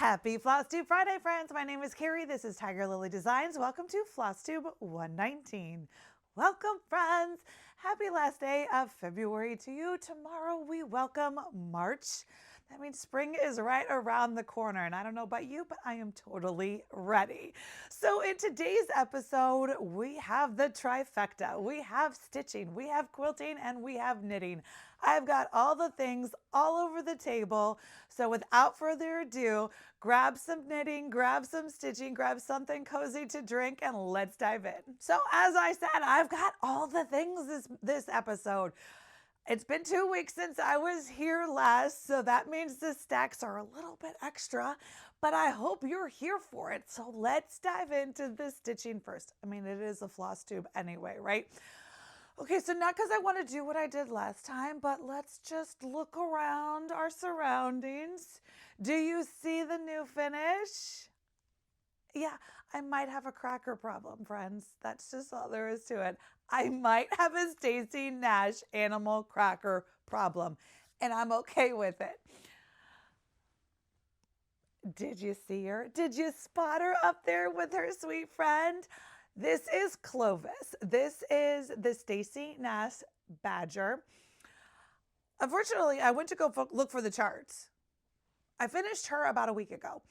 Happy Flosstube Friday, friends. My name is Kari. This is Tiger Lily Designs. Welcome to Flosstube 119. Welcome, friends. Happy last day of February to you. Tomorrow we welcome March. That means spring is right around the corner. And I don't know about you, but I am totally ready. So in today's episode, we have the trifecta. We have stitching, we have quilting, and we have knitting. I've got all the things all over the table. So without further ado, grab some knitting, grab some stitching, grab something cozy to drink, and let's dive in. So as I said, I've got all the things this episode. It's been 2 weeks since I was here last, so that means the stacks are a little bit extra, but I hope you're here for it. So let's dive into the stitching first. I mean, it is a floss tube anyway, right? Okay, so not because I want to do what I did last time, but let's just look around our surroundings. Do you see the new finish? Yeah, I might have a cracker problem, friends. That's just all there is to it. I might have a Stacy Nash animal cracker problem, and I'm okay with it. Did you see her? Did you spot her up there with her sweet friend? This is Clovis. This is the Stacy Nash Badger. Unfortunately, I went to go look for the charts. I finished her about a week ago,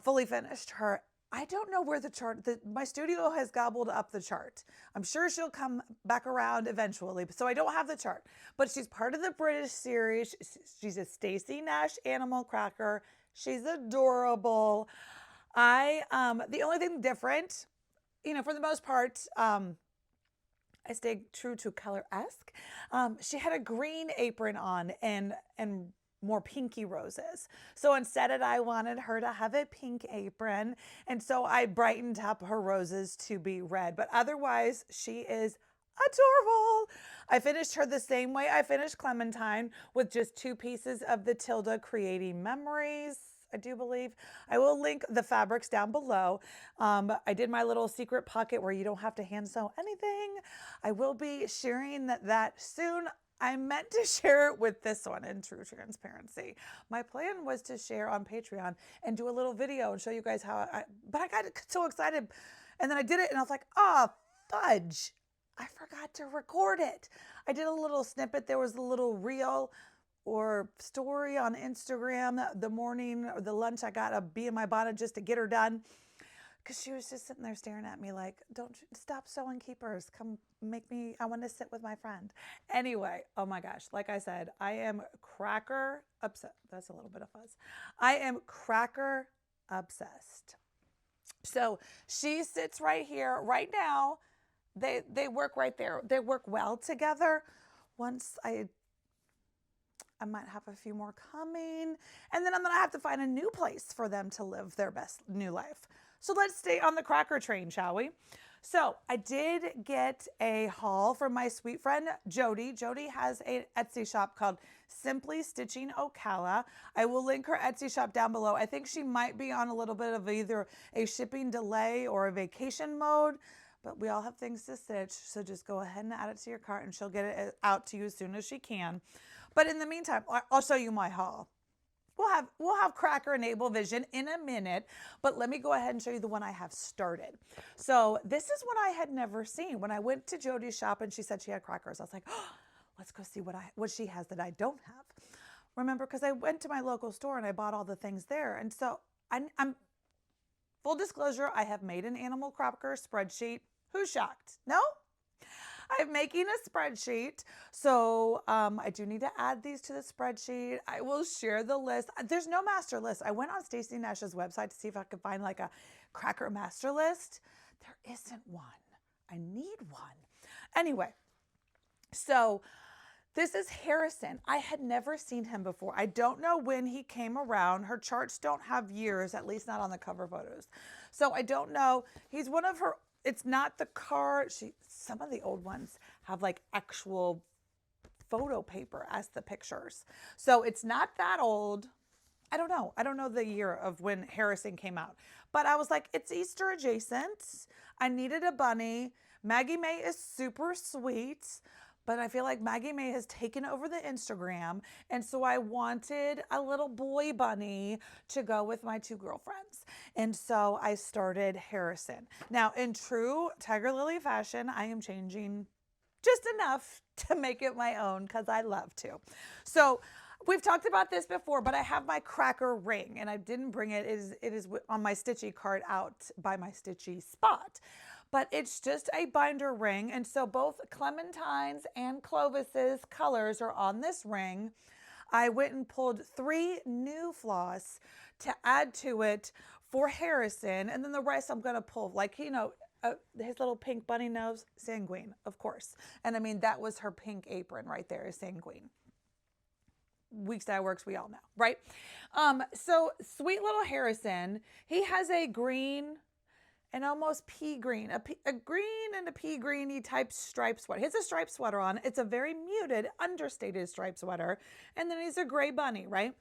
fully finished her. I don't know where the chart, my studio has gobbled up the chart. I'm sure she'll come back around eventually, so I don't have the chart. But she's part of the British series. She's a Stacy Nash animal cracker. She's adorable. The only thing different, for the most part, I stayed true to color-esque. She had a green apron on and more pinky roses. So instead I wanted her to have a pink apron. And so I brightened up her roses to be red. But otherwise, she is adorable. I finished her the same way I finished Clementine, with just 2 pieces of the Tilda Creating Memories, I do believe. I will link the fabrics down below. I did my little secret pocket where you don't have to hand sew anything. I will be sharing that soon. I meant to share it with this one in true transparency. My plan was to share on Patreon and do a little video and show you guys how but I got so excited. And then I did it and I was like, fudge. I forgot to record it. I did a little snippet. There was a little reel or story on Instagram the morning or the lunch. I got to be in my bonnet just to get her done. Because she was just sitting there staring at me like, don't stop sewing keepers. Come make me, I want to sit with my friend. Anyway, oh my gosh, like I said, I am cracker obsessed. That's a little bit of fuzz. I am cracker obsessed. So she sits right here, right now. They work right there. They work well together. Once I might have a few more coming, and then I'm gonna have to find a new place for them to live their best new life. So let's stay on the cracker train, shall we? So I did get a haul from my sweet friend, Jody. Jody has an Etsy shop called Simply Stitching Ocala. I will link her Etsy shop down below. I think she might be on a little bit of either a shipping delay or a vacation mode, but we all have things to stitch. So just go ahead and add it to your cart and she'll get it out to you as soon as she can. But in the meantime, I'll show you my haul. We'll have Cracker and Able Vision in a minute, but let me go ahead and show you the one I have started. So this is one I had never seen. When I went to Jody's shop and she said she had crackers, I was like, oh, let's go see what she has that I don't have. Remember, because I went to my local store and I bought all the things there. And so I'm full disclosure, I have made an animal cracker spreadsheet. Who's shocked? No? I'm making a spreadsheet, so I do need to add these to the spreadsheet. I will share the list. There's no master list. I went on Stacy Nash's website to see if I could find like a cracker master list. There isn't one. I need one. Anyway, so this is Harrison. I had never seen him before. I don't know when he came around. Her charts don't have years, at least not on the cover photos. So I don't know. He's one of her. It's not the card. Some of the old ones have like actual photo paper as the pictures. So it's not that old. I don't know. I don't know the year of when Harrison came out. But I was like, it's Easter adjacent. I needed a bunny. Maggie May is super sweet. but I feel like Maggie May has taken over the Instagram. And so I wanted a little boy bunny to go with my two girlfriends. And so I started Harrison. Now, in true Tiger Lily fashion, I am changing just enough to make it my own because I love to. So we've talked about this before, but I have my cracker ring and I didn't bring it. It is on my Stitchy card out by my Stitchy spot. But it's just a binder ring. And so both Clementine's and Clovis's colors are on this ring. I went and pulled 3 new floss to add to it for Harrison. And then the rest I'm going to pull, like, you know, his little pink bunny nose, Sanguine, of course. And I mean, that was her pink apron right there, is Sanguine. Weeks That Works, we all know, right? So sweet little Harrison, he has a green and almost pea green, a green and a pea greeny type striped sweater. He has a striped sweater on. It's a very muted, understated striped sweater. And then he's a gray bunny, right?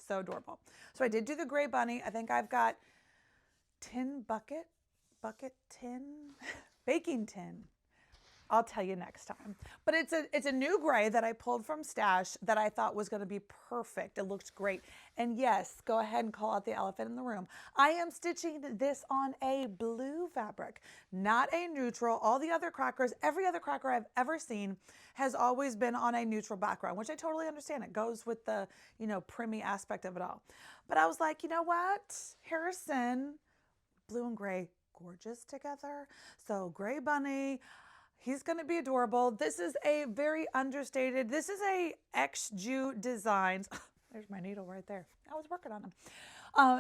So adorable. So I did do the gray bunny. I think I've got baking tin. I'll tell you next time. But it's a new gray that I pulled from Stash that I thought was going to be perfect. It looks great. And yes, go ahead and call out the elephant in the room. I am stitching this on a blue fabric, not a neutral. All the other crackers, every other cracker I've ever seen has always been on a neutral background, which I totally understand. It goes with the, you know, primmy aspect of it all. But I was like, you know what? Harrison, blue and gray, gorgeous together. So gray bunny, he's going to be adorable. This is a very understated, this is a XOXO Designs. There's my needle right there. I was working on them.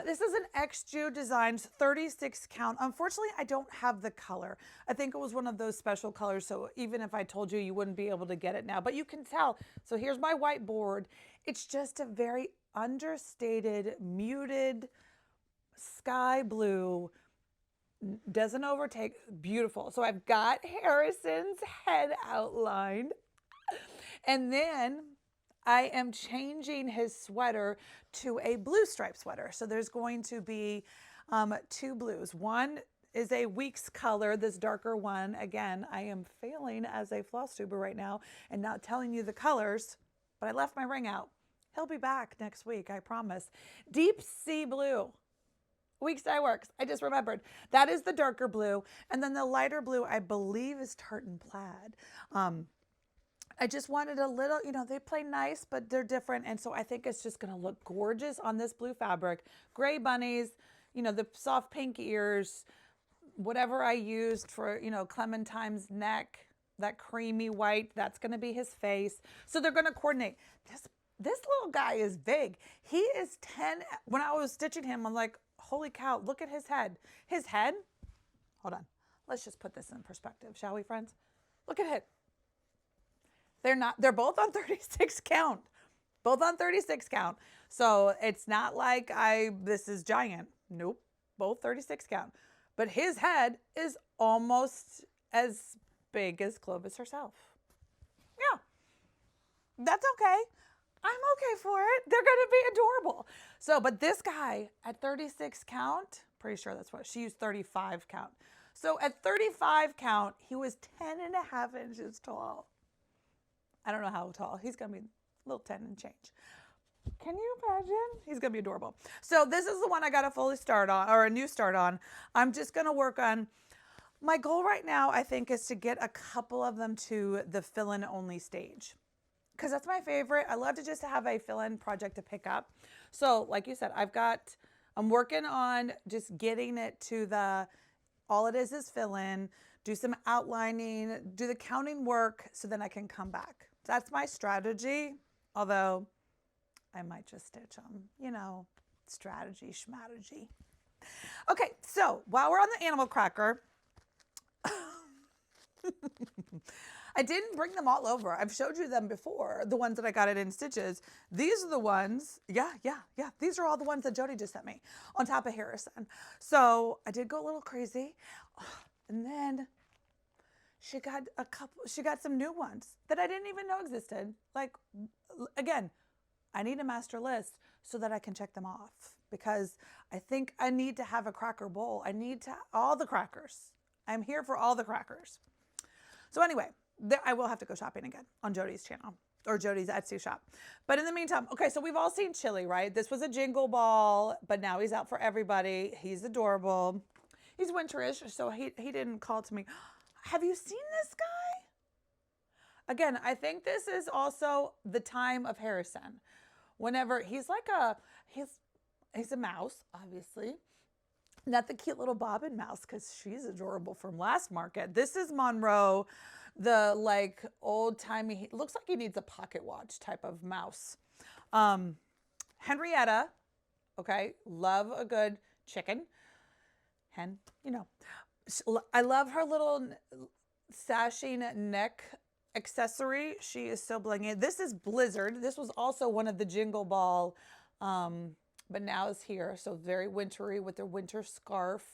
This is an XOXO Designs 36 count. Unfortunately, I don't have the color. I think it was one of those special colors. So even if I told you, you wouldn't be able to get it now, but you can tell. So here's my whiteboard. It's just a very understated, muted sky blue. Doesn't overtake, beautiful. So I've got Harrison's head outlined. And then I am changing his sweater to a blue striped sweater. So there's going to be 2 blues. One is a week's color, this darker one. Again, I am failing as a floss tuber right now and not telling you the colors, but I left my ring out. He'll be back next week, I promise. Deep sea blue. Weeks That Works. I just remembered. That is the darker blue. And then the lighter blue, I believe, is tartan plaid. I just wanted a little, you know, they play nice, but they're different. And so I think it's just going to look gorgeous on this blue fabric. Gray bunnies, you know, the soft pink ears, whatever I used for, you know, Clementine's neck, that creamy white, that's going to be his face. So they're going to coordinate. This little guy is big. He is 10. When I was stitching him, I'm like, holy cow, look at his head. His head, hold on. Let's just put this in perspective, shall we, friends? Look at it. They're both on 36 count. Both on 36 count. So it's not like this is giant. Nope, both 36 count. But his head is almost as big as Clovis herself. Yeah, that's okay. I'm okay for it. They're going to be adorable. So, but this guy at 36 count, pretty sure that's what, she used 35 count. So at 35 count, he was 10.5 inches tall. I don't know how tall. He's going to be a little 10 and change. Can you imagine? He's going to be adorable. So this is the one I got a fully start on, or a new start on. I'm just going to work on, my goal right now, I think, is to get a couple of them to the fill-in only stage. Because that's my favorite. I love to just have a fill-in project to pick up. So like you said, I'm working on just getting it to all it is fill-in, do some outlining, do the counting work, so then I can come back. That's my strategy, although I might just stitch them, you know, strategy, schmategy. Okay, so while we're on the animal cracker, I didn't bring them all over. I've showed you them before, the ones that I got it in stitches. These are the ones, yeah. These are all the ones that Jody just sent me on top of Harrison. So I did go a little crazy. And then she got some new ones that I didn't even know existed. Like, again, I need a master list so that I can check them off, because I think I need to have a cracker bowl. I need all the crackers. I'm here for all the crackers. So anyway, I will have to go shopping again on Jody's channel or Jody's Etsy shop. But in the meantime, okay, so we've all seen Chili, right? This was a jingle ball, but now he's out for everybody. He's adorable. He's winterish, so he didn't call to me. Have you seen this guy? Again, I think this is also the time of Harrison. Whenever he's like he's a mouse, obviously. Not the cute little bobbin mouse, because she's adorable from last market. This is Monroe, the like old timey, looks like he needs a pocket watch type of mouse. Henrietta, okay, love a good chicken. Hen, you know. I love her little sashing neck accessory. She is so blingy. This is Blizzard. This was also one of the Jingle Ball, but now is here. So very wintry with her winter scarf.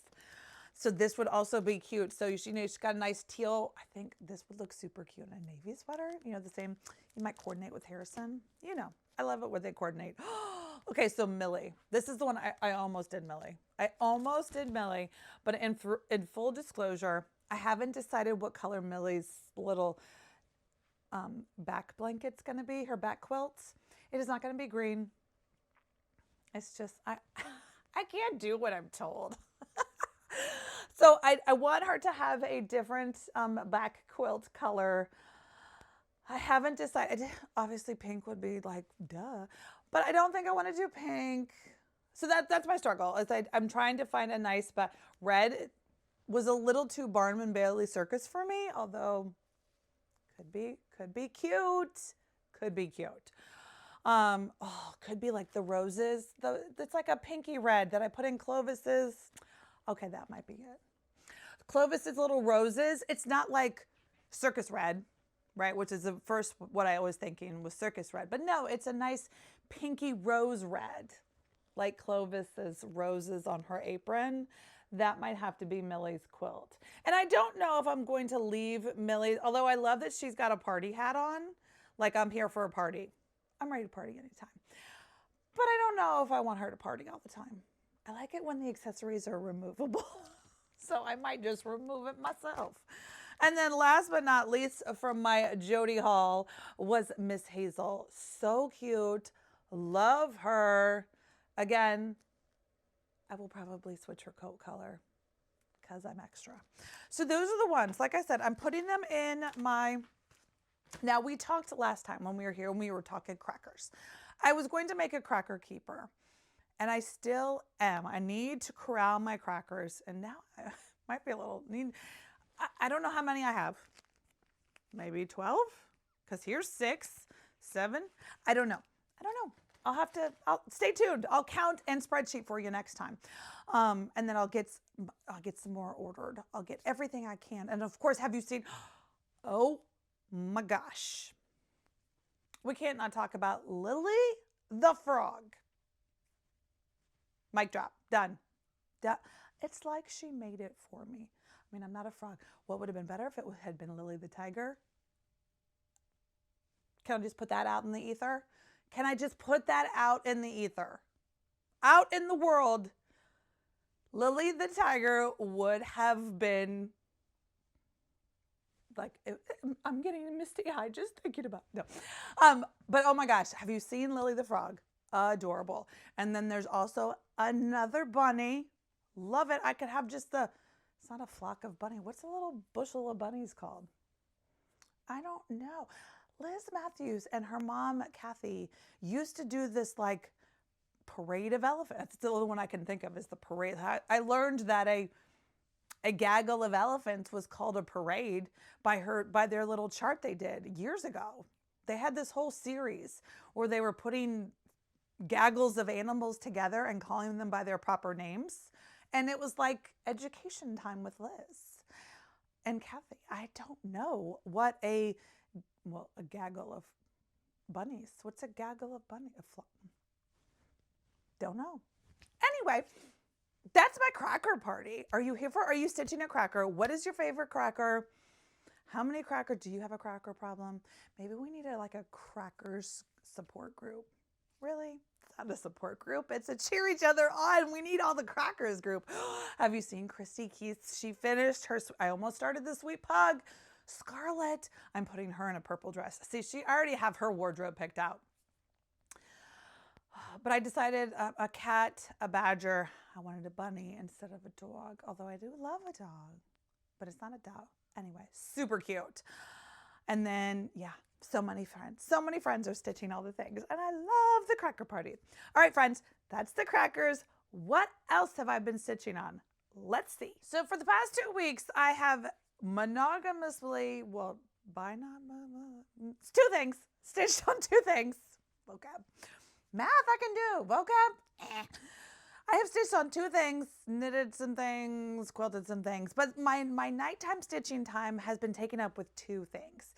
So this would also be cute. So you know, she's got a nice teal. I think this would look super cute in a navy sweater. You know, the same. You might coordinate with Harrison. You know, I love it where they coordinate. Okay, so Millie. This is the one I almost did Millie. I almost did Millie, but in full disclosure, I haven't decided what color Millie's little back blanket's going to be, her back quilts. It is not going to be green. It's just, I can't do what I'm told. So I want her to have a different back quilt color. I haven't decided. Obviously, pink would be like, duh. But I don't think I want to do pink. So that's my struggle. Is I'm trying to find a nice, but red was a little too Barnum and Bailey Circus for me, although could be cute. Could be cute. Could be like the roses. It's like a pinky red that I put in Clovis's. Okay, that might be it. Clovis's little roses. It's not like circus red, right? Which is the first, what I was thinking was circus red. But no, it's a nice pinky rose red, like Clovis's roses on her apron. That might have to be Millie's quilt. And I don't know if I'm going to leave Millie, although I love that she's got a party hat on. Like, I'm here for a party. I'm ready to party anytime. But I don't know if I want her to party all the time. I like it when the accessories are removable. So I might just remove it myself. And then last but not least from my Jody haul was Miss Hazel. So cute. Love her. Again, I will probably switch her coat color because I'm extra. So those are the ones. Like I said, I'm putting them in my... Now, we talked last time when we were here, when we were talking crackers. I was going to make a cracker keeper, and I still am. I need to corral my crackers, and now I might be a little... I don't know how many I have. Maybe 12? Because here's 6, 7. I don't know. I'll stay tuned. I'll count and spreadsheet for you next time. And then I'll get some more ordered. I'll get everything I can. And of course, have you seen, oh my gosh. We can't not talk about Lily the frog. Mic drop, done. It's like she made it for me. I mean, I'm not a frog. What would have been better if it had been Lily the tiger? Can I just put that out in the ether? Can I just put that out in the ether? Out in the world, Lily the tiger would have been like, I'm getting a misty eye just thinking about it. No. But oh my gosh, have you seen Lily the frog? Adorable. And then there's also another bunny. Love it. I could have just it's not a flock of bunny. What's a little bushel of bunnies called? I don't know. Liz Matthews and her mom, Kathy, used to do this like parade of elephants. That's the only one I can think of is the parade. I learned that a gaggle of elephants was called a parade by their little chart they did years ago. They had this whole series where they were putting gaggles of animals together and calling them by their proper names. And it was like education time with Liz and Kathy. I don't know what a gaggle of bunnies. What's a gaggle of bunnies? Don't know. Anyway, that's my cracker party. Are you stitching a cracker? What is your favorite cracker? How many crackers? Do you have a cracker problem? Maybe we need a crackers support group. Really? It's not a support group. It's a cheer each other on. We need all the crackers group. Have you seen Christy Keith? She finished her, I almost started the Sweet Pug. Scarlet, I'm putting her in a purple dress. See, I already have her wardrobe picked out. But I decided a cat, a badger. I wanted a bunny instead of a dog, although I do love a dog, but it's not a dog. Anyway, super cute. And then, yeah, so many friends are stitching all the things, and I love the cracker party. All right, friends, that's the crackers. What else have I been stitching on? Let's see. So for the past 2 weeks, I have monogamously, well, it's 2 things, stitched on 2 things. Vocab. Math I can do, vocab. I have stitched on 2 things, knitted some things, quilted some things, but my nighttime stitching time has been taken up with 2 things.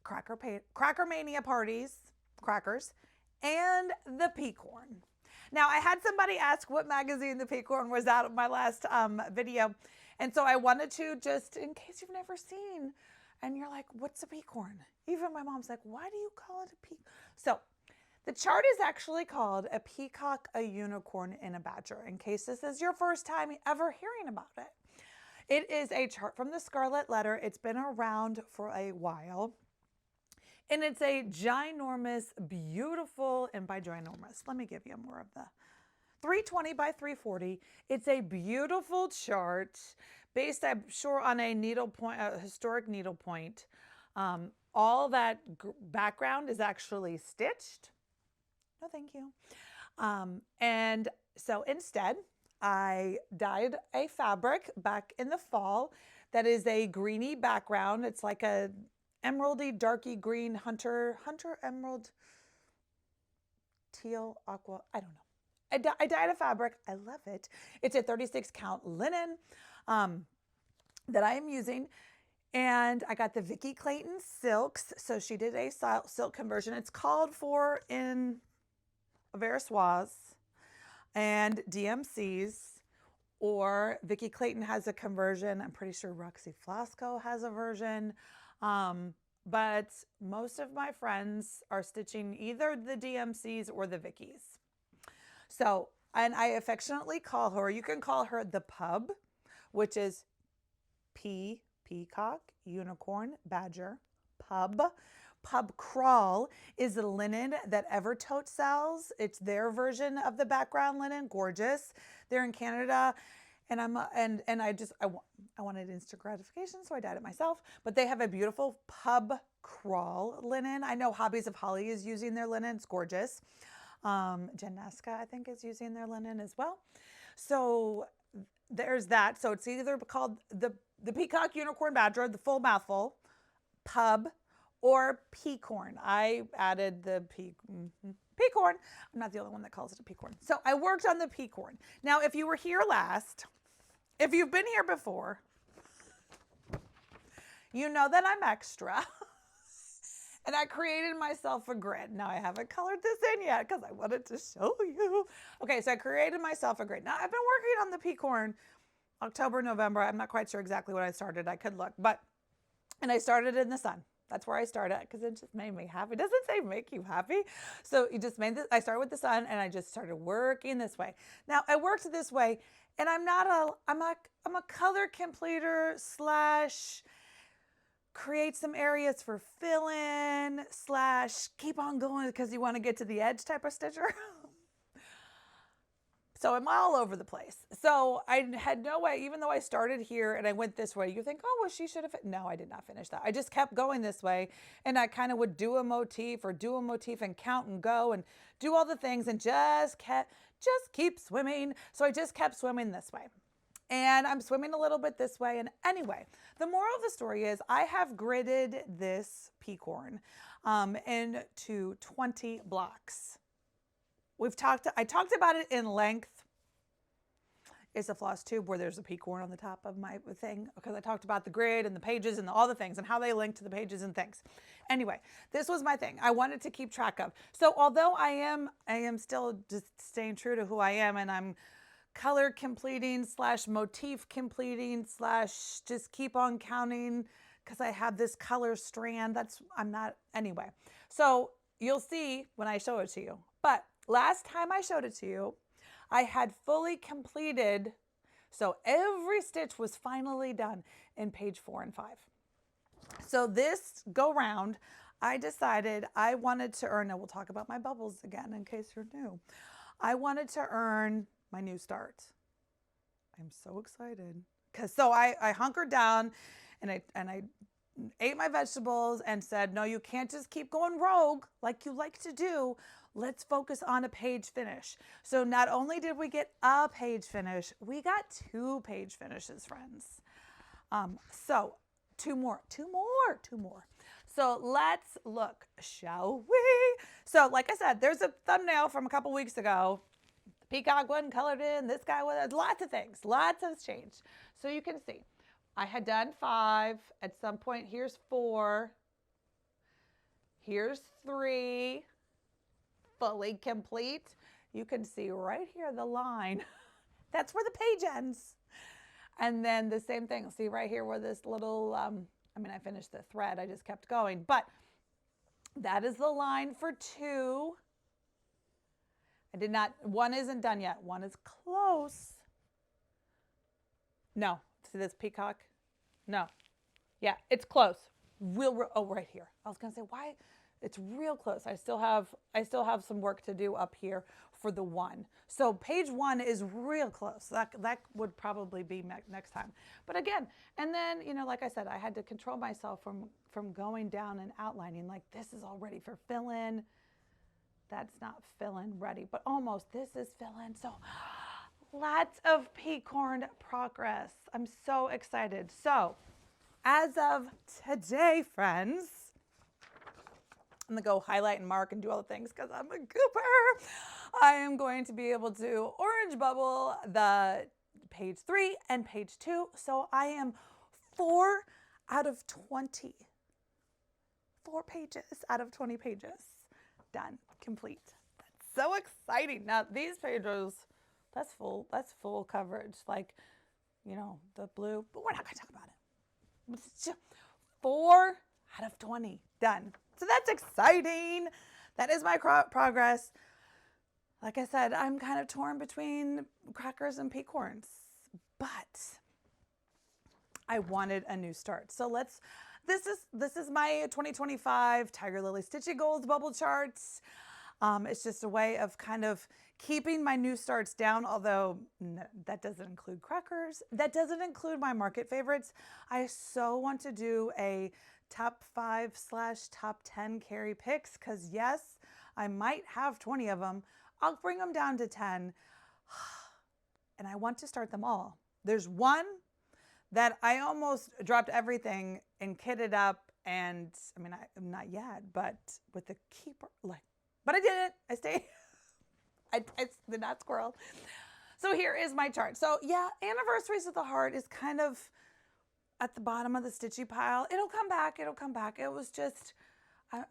Cracker Mania parties, crackers, and the Peacorn. Now, I had somebody ask what magazine the Peacorn was out of my last video, and so I wanted to, just in case you've never seen, and you're like, what's a Peacorn? Even my mom's like, why do you call it a peacorn? So the chart is actually called a peacock, a unicorn, and a badger, in case this is your first time ever hearing about it. It is a chart from the Scarlet Letter. It's been around for a while. And it's a ginormous, beautiful, and by ginormous, let me give you more of the 320 by 340. It's a beautiful chart based, I'm sure, on a needlepoint, a historic needlepoint. All that background is actually stitched. No, thank you. And so instead, I dyed a fabric back in the fall that is a greeny background. It's like a emeraldy, darky green, hunter emerald, teal, aqua, I don't know. I dyed a fabric. I love it. It's a 36 count linen that I am using. And I got the Vicki Clayton silks. So she did a silk conversion. It's called for in Versoise and DMCs, or Vicki Clayton has a conversion. I'm pretty sure Roxy Flasco has a version. But most of my friends are stitching either the DMCs or the Vickies. So, and I affectionately call her, you can call her the Pub, which is peacock, unicorn, badger, pub. Pub Crawl is the linen that Evertote sells. It's their version of the background linen, gorgeous. They're in Canada. And I wanted instant gratification, so I dyed it myself. But they have a beautiful Pub Crawl linen. I know Hobbies of Holly is using their linen. It's gorgeous. Jen Naska, I think, is using their linen as well. So there's that. So it's either called the Peacock, Unicorn, Badger, the full mouthful, Pub, or Peacorn. I added the Peacorn. I'm not the only one that calls it a Peacorn. So I worked on the Peacorn. Now, if you were here last, if you've been here before, you know that I'm extra. And I created myself a grid. Now, I haven't colored this in yet because I wanted to show you. Okay, so I created myself a grid. Now, I've been working on the Peacorn October, November. I'm not quite sure exactly when I started. I could look. And I started in the sun. That's where I started because it just made me happy. It doesn't say make you happy. So you just made this. I started with the sun and I just started working this way. Now I worked this way, and I'm a color completer slash create some areas for fill in slash keep on going because you want to get to the edge type of stitcher. So I'm all over the place. So I had no way, even though I started here and I went this way, you think, oh, well, she should have, no, I did not finish that. I just kept going this way, and I kind of would do a motif and count and go and do all the things and just keep swimming. So I just kept swimming this way. And I'm swimming a little bit this way. And anyway, the moral of the story is I have gridded this Peacorn into 20 blocks. I talked about it in length. It's a Flosstube where there's a Peacorn on the top of my thing because I talked about the grid and the pages and all the things and how they link to the pages and things. Anyway, this was my thing. I wanted to keep track of. So although I am still just staying true to who I am, and I'm color completing slash motif completing slash just keep on counting because I have this color strand. Anyway. So you'll see when I show it to you. But last time I showed it to you, I had fully completed So every stitch was finally done in page 4 and 5. So this go round, I decided I wanted to earn, and we'll talk about my bubbles again in case you're new. I wanted to earn my new start. I'm so excited. So I hunkered down and I ate my vegetables and said, no, you can't just keep going rogue like you like to do. Let's focus on a page finish. So not only did we get a page finish, we got 2 page finishes, friends. So two more. So let's look, shall we? So like I said, there's a thumbnail from a couple weeks ago. The peacock wasn't colored in, this guy was, lots of things, lots has changed. So you can see, I had done 5. At some point, here's 4. Here's 3. Fully complete. You can see right here the line. That's where the page ends. And then the same thing. See right here where this little, I finished the thread. I just kept going. But that is the line for 2. I did not, 1 isn't done yet. 1 is close. No. See this peacock? No. Yeah, it's close. Right here. I was going to say, why? It's real close. I still have some work to do up here for the 1. So page 1 is real close. That would probably be next time. But again, and then, like I said, I had to control myself from going down and outlining like this is all ready for fill-in. That's not fill-in ready, but almost. This is fill-in. So lots of Peacorn progress. I'm so excited. So as of today, friends, I'm going to go highlight and mark and do all the things because I'm a goober. I am going to be able to orange bubble the page 3 and page 2. So I am 4 out of 20. 4 pages out of 20 pages. Done. Complete. That's so exciting. Now these pages, that's full coverage. Like, the blue, but we're not going to talk about it. It's just 4 out of 20. Done. So that's exciting. That is my progress. Like I said, I'm kind of torn between crackers and peacorns, but I wanted a new start. So this is my 2025 Tiger Lily Stitchy Goals bubble charts. It's just a way of kind of keeping my new starts down, although that doesn't include crackers. That doesn't include my market favorites. I so want to do a top 5/top 10 Kari picks because yes, I might have 20 of them. I'll bring them down to 10 and I want to start them all. There's one that I almost dropped everything and kitted up and I'm not yet, but with the keeper, but I did it. I stayed. I did not squirrel. So here is my chart. So yeah, Anniversaries of the Heart is kind of at the bottom of the stitchy pile. It'll come back. It'll come back. It was just,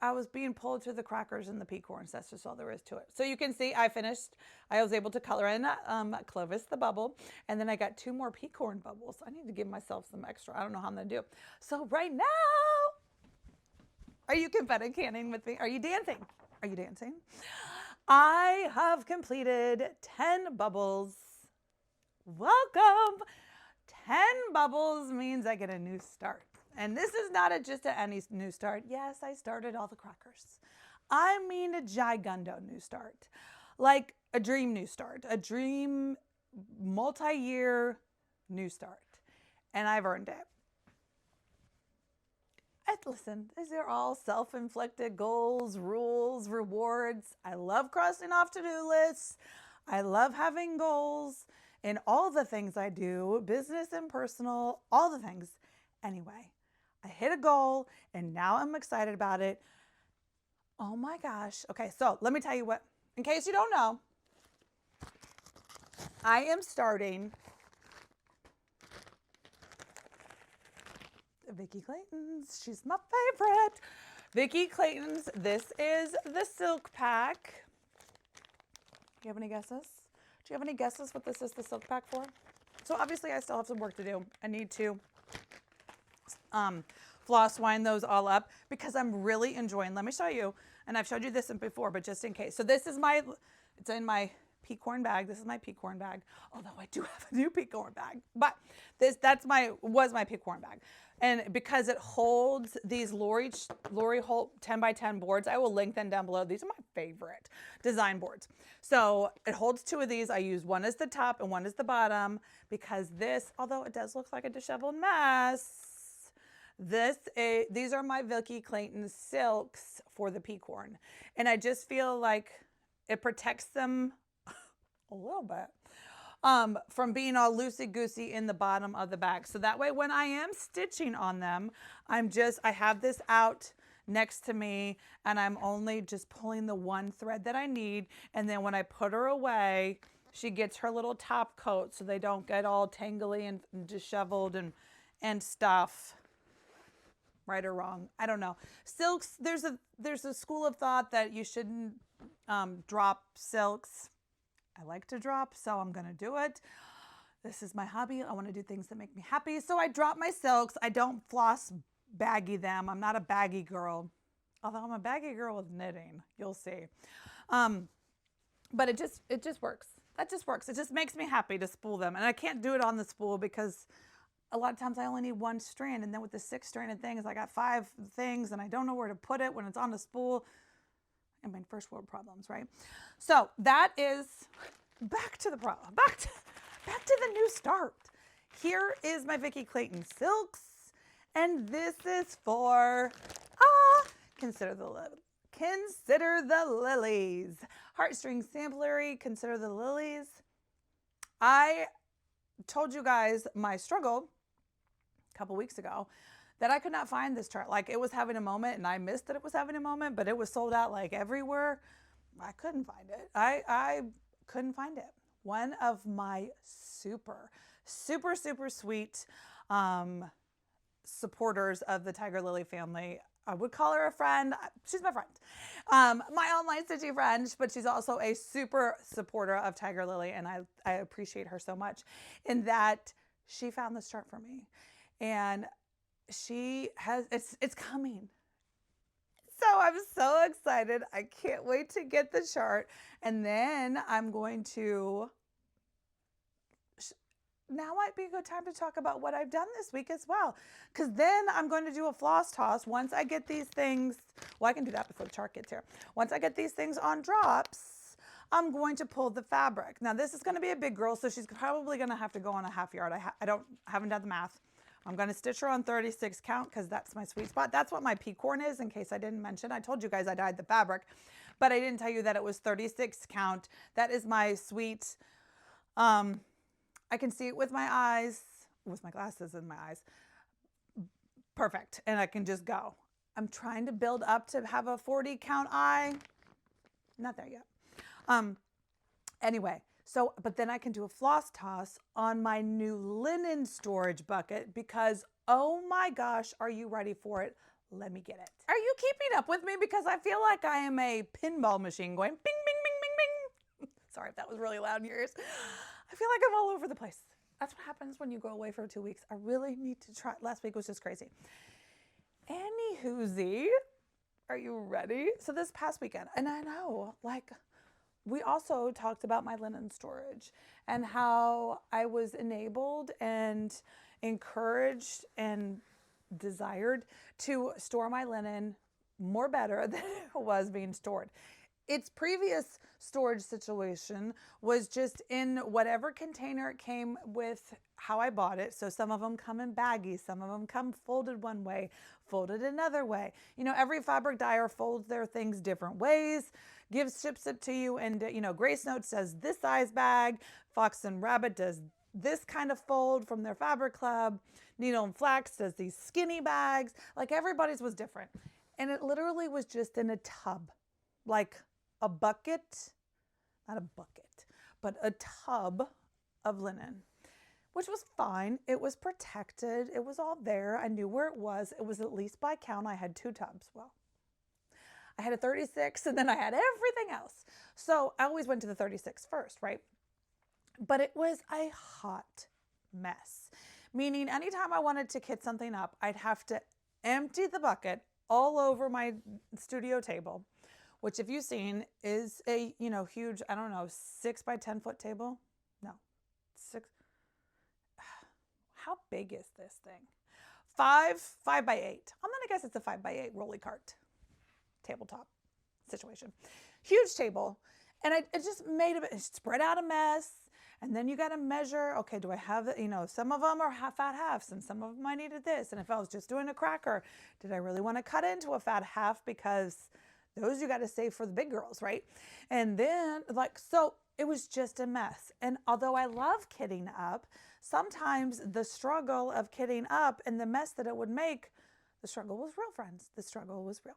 I was being pulled through the crackers and the peacorns. That's just all there is to it. So you can see I finished. I was able to color in Clovis the bubble. And then I got 2 more peacorn bubbles. I need to give myself some extra. I don't know how I'm going to do. So right now, are you confetti canning with me? Are you dancing? Are you dancing? I have completed 10 bubbles. Welcome. 10 bubbles means I get a new start. And this is not just any new start. Yes, I started all the crackers. I mean a gigundo new start. Like a dream new start. A dream multi-year new start. And I've earned it. Listen, these are all self-inflicted goals, rules, rewards. I love crossing off to-do lists. I love having goals in all the things I do, business and personal, all the things. Anyway, I hit a goal and now I'm excited about it. Oh my gosh. Okay, so let me tell you what, in case you don't know, I am starting Vicki Clayton's. She's my favorite. Vicki Clayton's. This is the silk pack. Do you have any guesses? Do you have any guesses what this is the silk pack for? So obviously I still have some work to do. I need to floss wind those all up because I'm really enjoying. Let me show you. And I've showed you this before, but just in case. So this is it's in my Peacorn bag. This is my Peacorn bag, although I do have a new Peacorn bag, but was my Peacorn bag. And because it holds these Lori Holt 10 by 10 boards, I will link them down below. These are my favorite design boards. So it holds 2 of these. I use one as the top and one as the bottom because this, although it does look like a disheveled mess, these are my Vilky Clayton silks for the Peacorn. And I just feel like it protects them a little bit from being all loosey-goosey in the bottom of the bag. So that way when I am stitching on them, I have this out next to me and I'm only just pulling the one thread that I need. And then when I put her away, she gets her little top coat so they don't get all tangly and disheveled and stuff. Right or wrong, I don't know. Silks, there's a school of thought that you shouldn't drop silks. I like to drop, so I'm gonna do it. This is my hobby. I want to do things that make me happy. So I drop my silks. I don't floss baggy them. I'm not a baggy girl, although I'm a baggy girl with knitting. You'll see. But it just works. That just works. It just makes me happy to spool them, and I can't do it on the spool because a lot of times I only need 1 strand, and then with the 6 stranded things, I got 5 things, and I don't know where to put it when it's on the spool. I mean, first world problems, right? So that is back to the problem. Back to the new start. Here is my Vilky Clayton silks, and this is for consider the lilies. Heartstring samplery. Consider the lilies. I told you guys my struggle a couple weeks ago that I could not find this chart. Like, it was having a moment and I missed that it was having a moment, but it was sold out like everywhere. I couldn't find it. I couldn't find it. One of my super sweet supporters of the Tiger Lily family. I would call her a friend. She's my friend. My online stitching friend, but she's also a super supporter of Tiger Lily, and I appreciate her so much in that she found this chart for me. And she has, it's coming. So I'm so excited. I can't wait to get the chart. And then I'm going to, now might be a good time to talk about what I've done this week as well. Because then I'm going to do a floss toss once I get these things. Well, I can do that before the chart gets here. Once I get these things on drops, I'm going to pull the fabric. Now this is going to be a big girl, so she's probably going to have to go on a half yard. I haven't done the math. I'm going to stitch her on 36 count because that's my sweet spot. That's what my Peacorn is, in case I didn't mention. I told you guys I dyed the fabric, but I didn't tell you that it was 36 count. That is my sweet, I can see it with my eyes, with my glasses in my eyes. Perfect. And I can just go. I'm trying to build up to have a 40 count eye. Not there yet. Anyway. So, but then I can do a floss toss on my new linen storage bucket because, oh my gosh, are you ready for it? Let me get it. Are you keeping up with me? Because I feel like I am a pinball machine going bing, bing, bing, bing, bing. Sorry if that was really loud in your ears. I feel like I'm all over the place. That's what happens when you go away for 2 weeks. I really need to try. Last week was just crazy. Anywhoosie, are you ready? So this past weekend, and I know, like, we also talked about my linen storage and how I was enabled and encouraged and desired to store my linen more better than it was being stored. Its previous storage situation was just in whatever container it came with how I bought it. So some of them come in baggies, some of them come folded one way, folded another way. You know, every fabric dyer folds their things different ways, ships it to you. And, you know, Grace Notes says this size bag, Fox and Rabbit does this kind of fold from their fabric club. Needle and Flax does these skinny bags. Like, everybody's was different. And it literally was just in a tub, like a bucket, not a bucket, but a tub of linen, which was fine. It was protected. It was all there. I knew where it was. It was at least by count. I had 2 tubs. Well, I had a 36 and then I had everything else. So I always went to the 36 first, right? But it was a hot mess, meaning anytime I wanted to kit something up, I'd have to empty the bucket all over my studio table which if you've seen is a, huge, I don't know, 6 by 10 foot table. No, 6. How big is this thing? 5 by 8. I'm going to guess it's a 5 by 8 rolly cart tabletop situation. Huge table. And it just made it spread out a mess. And then you got to measure, okay, do I have, some of them are fat halves and some of them I needed this. And if I was just doing a cracker, did I really want to cut into a fat half? Because those you got to save for the big girls, right? And then so it was just a mess. And although I love kitting up, sometimes the struggle of kitting up and the mess that it would make, the struggle was real, friends. The struggle was real.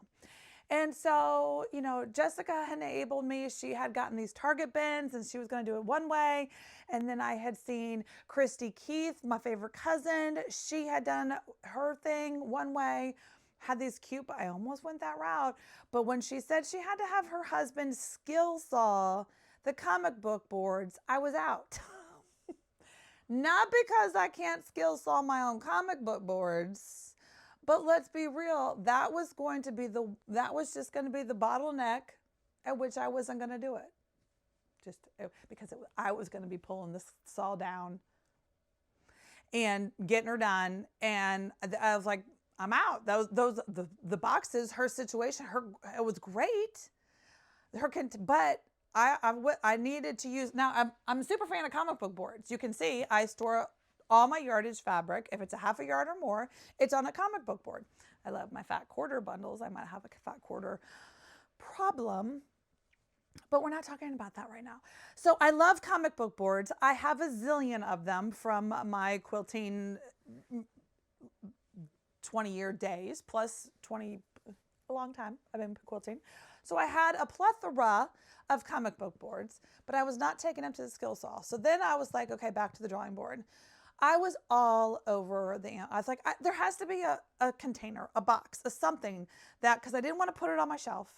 And so, Jessica had enabled me. She had gotten these Target bins and she was going to do it one way. And then I had seen Christy Keith, my favorite cousin. She had done her thing one way, had these cute, I almost went that route. But when she said she had to have her husband skill saw the comic book boards, I was out. Not because I can't skill saw my own comic book boards. But let's be real, that was just going to be the bottleneck at which I wasn't going to do it. Because I was going to be pulling this saw down and getting her done. And I was like, I'm out. The boxes, her situation, it was great. But I needed to use, now I'm a super fan of comic book boards. You can see I store all my yardage fabric. If it's a half a yard or more, it's on a comic book board. I love my fat quarter bundles. I might have a fat quarter problem, but we're not talking about that right now. So I love comic book boards. I have a zillion of them from my quilting 20-year days, plus 20, a long time I've been quilting. So I had a plethora of comic book boards, but I was not taking them to the skill saw. So then I was like, okay, back to the drawing board. I was all over I was like, there has to be a container, a box, something because I didn't want to put it on my shelf.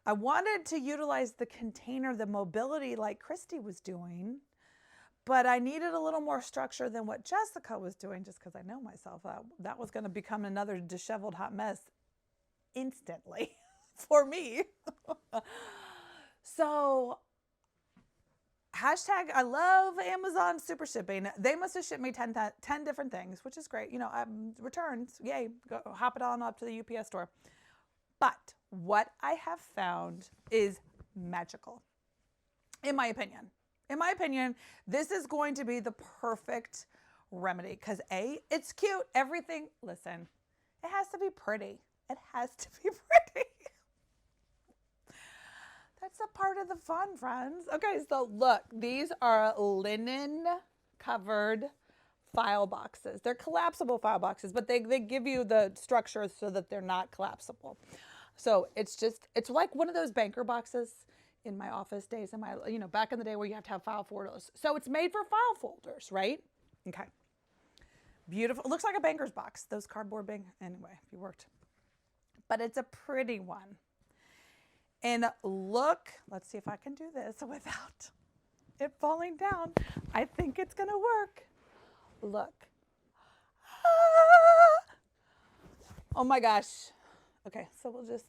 I wanted to utilize the container, the mobility like Christy was doing, but I needed a little more structure than what Jessica was doing just because I know myself. That was going to become another disheveled hot mess instantly for me. So hashtag, I love Amazon super shipping. They must have shipped me 10 different things, which is great. Returns, yay, go hop it on up to the UPS store. But what I have found is magical, in my opinion. In my opinion, this is going to be the perfect remedy because it's cute. Everything, listen, it has to be pretty. It has to be pretty. That's a part of the fun, friends. Okay, so look, these are linen covered file boxes. They're collapsible file boxes, but they give you the structure so that they're not collapsible. So it's like one of those banker boxes in my office days, back in the day where you have to have file folders. So it's made for file folders, right? Okay. Beautiful. It looks like a banker's box, those cardboard anyway, if you worked. But it's a pretty one. And look, let's see if I can do this without it falling down. I think it's going to work. Look. Ah! Oh my gosh. Okay, so we'll just,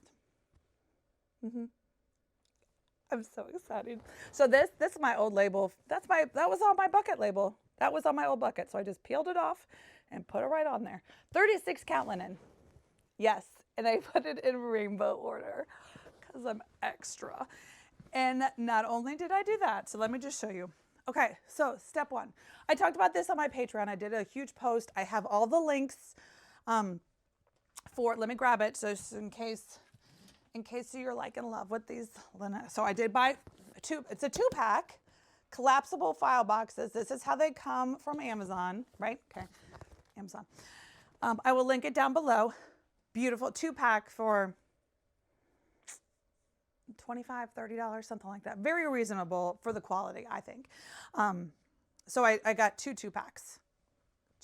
I'm so excited. So this is my old label. That was on my bucket label. That was on my old bucket. So I just peeled it off and put it right on there. 36 count linen. Yes, and I put it in rainbow order. Because I'm extra. And not only did I do that, so let me just show you. Okay, so step one. I talked about this on my Patreon. I did a huge post. I have all the links let me grab it just in case you're like in love with these linen. So I did buy it's a 2-pack collapsible file boxes. This is how they come from Amazon, right? Okay, Amazon. I will link it down below. Beautiful 2-pack for $25, $30, something like that. Very reasonable for the quality, I think. So I got 2-packs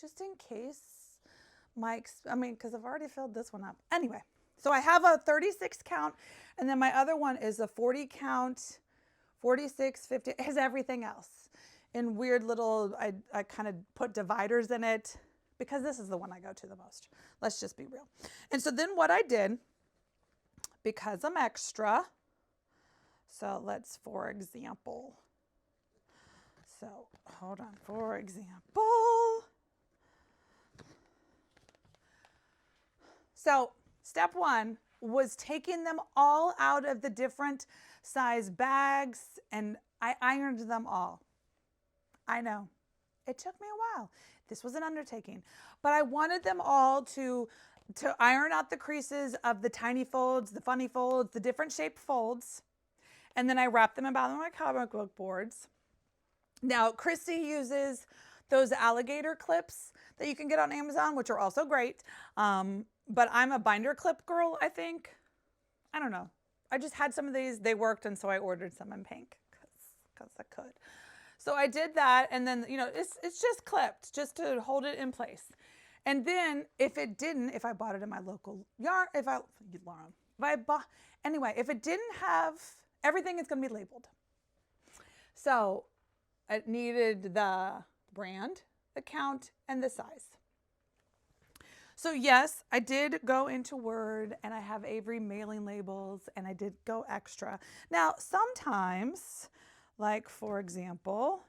just in case because I've already filled this one up. Anyway, so I have a 36 count and then my other one is a 40 count, 46, 50. It has everything else in weird little, I kind of put dividers in it because this is the one I go to the most. Let's just be real. And so then what I did, because I'm extra, So let's, for example, so hold on, for example. So step one was taking them all out of the different size bags, and I ironed them all. I know, it took me a while. This was an undertaking, but I wanted them all to iron out the creases of the tiny folds, the funny folds, the different shaped folds. And then I wrapped them about my comic book boards. Now, Christy uses those alligator clips that you can get on Amazon, which are also great. But I'm a binder clip girl, I think. I don't know. I just had some of these. They worked, and so I ordered some in pink because I could. So I did that, and then, you know, it's just clipped just to hold it in place. And then if I bought it in my local yarn, if it didn't have, everything is going to be labeled. So it needed the brand, the count, and the size. So yes, I did go into Word, and I have Avery mailing labels, and I did go extra. Now, sometimes, like for example,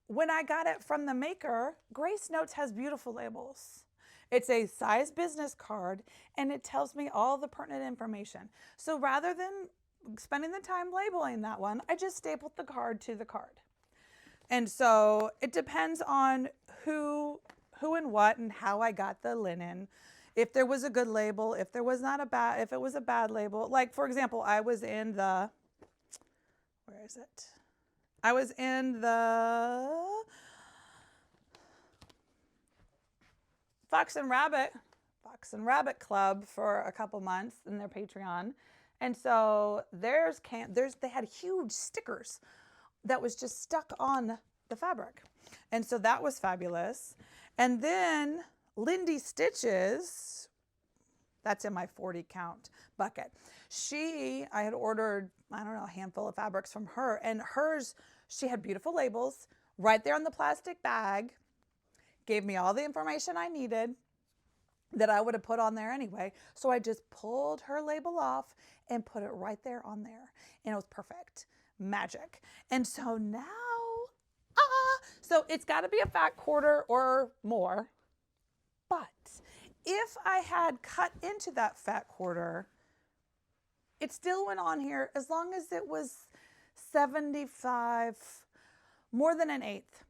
when I got it from the maker, Grace Notes has beautiful labels. It's a size business card, and it tells me all the pertinent information. So rather than spending the time labeling that one, I just stapled the card to the card. And so it depends on who and what and how I got the linen. If there was a good label, if it was a bad label. Like for example, I was in the Fox and Rabbit Club for a couple months in their Patreon. And so they had huge stickers that was just stuck on the fabric. And so that was fabulous. And then Lindy Stitches, that's in my 40 count bucket. I had ordered, I don't know, a handful of fabrics from her, and hers, she had beautiful labels right there on the plastic bag, gave me all the information I needed that I would have put on there anyway. So I just pulled her label off and put it right there on there. And it was perfect. Magic. And so now, so it's got to be a fat quarter or more. But if I had cut into that fat quarter, it still went on here as long as it was 75, more than an eighth.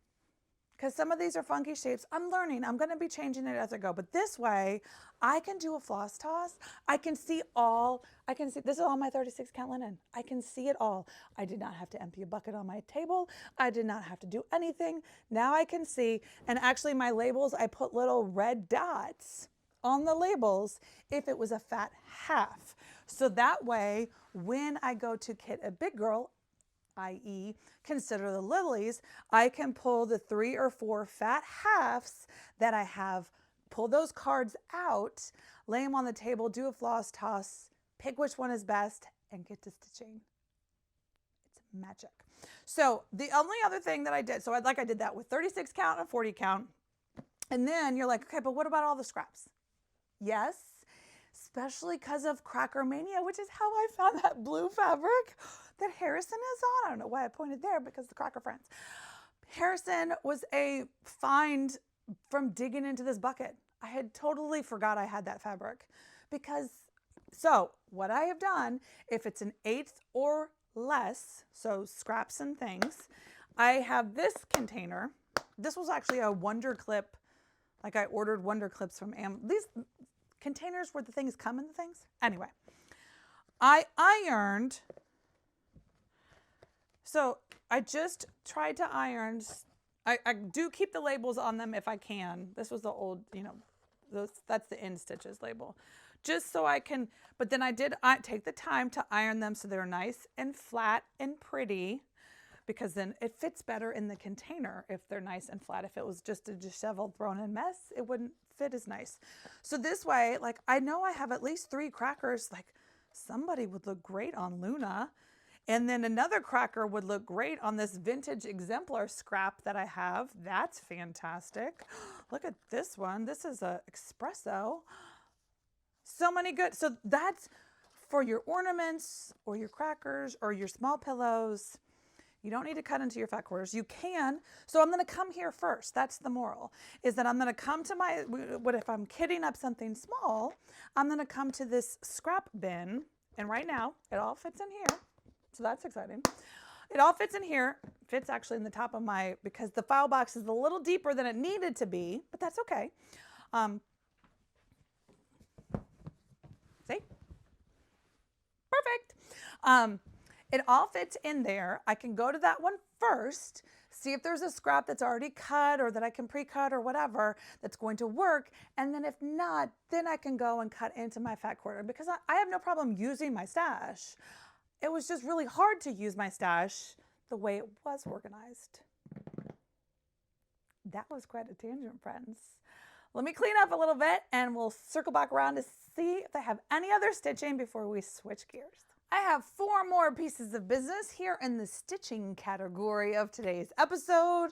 Because some of these are funky shapes. I'm learning. I'm going to be changing it as I go. But this way, I can do a floss toss. I can see, this is all my 36 count linen. I can see it all. I did not have to empty a bucket on my table. I did not have to do anything. Now I can see, and actually my labels, I put little red dots on the labels if it was a fat half. So that way, when I go to kit a big girl, i.e. consider the lilies, I can pull the 3 or 4 fat halves that I have, pull those cards out, lay them on the table, do a floss toss, pick which one is best, and get to stitching. It's magic. So the only other thing that I did, so I did that with 36 count and 40 count. And then you're like, okay, but what about all the scraps? Yes, especially because of Cracker Mania, which is how I found that blue fabric that Harrison is on. I don't know why I pointed there, because the Cracker friends. Harrison was a find from digging into this bucket. I had totally forgot I had that fabric so what I have done, if it's an eighth or less, so scraps and things, I have this container. This was actually a Wonder Clip. Like I ordered Wonder Clips from Amazon. These containers where the things come in the things. Anyway, I ironed. So I just tried to iron. I do keep the labels on them if I can. This was the old, that's the end stitches label. Just so I can, but then I take the time to iron them so they're nice and flat and pretty, because then it fits better in the container if they're nice and flat. If it was just a disheveled, thrown in mess, it wouldn't fit as nice. So this way, like, I know I have at least 3 crackers. Like, somebody would look great on Luna. And then another cracker would look great on this vintage exemplar scrap that I have. That's fantastic. Look at this one. This is a espresso. So many good. So that's for your ornaments or your crackers or your small pillows. You don't need to cut into your fat quarters. You can. So I'm going to come here first. That's the moral, is that I'm going to come to my, what if I'm kitting up something small, I'm going to come to this scrap bin. And right now it all fits in here. So that's exciting. It all fits in here. Fits actually in the top of my, because the file box is a little deeper than it needed to be, but that's okay. See? Perfect. It all fits in there. I can go to that one first, see if there's a scrap that's already cut or that I can pre-cut or whatever that's going to work. And then if not, then I can go and cut into my fat quarter, because I have no problem using my stash. It was just really hard to use my stash the way it was organized. That was quite a tangent, friends. Let me clean up a little bit and we'll circle back around to see if I have any other stitching before we switch gears. I have 4 more pieces of business here in the stitching category of today's episode.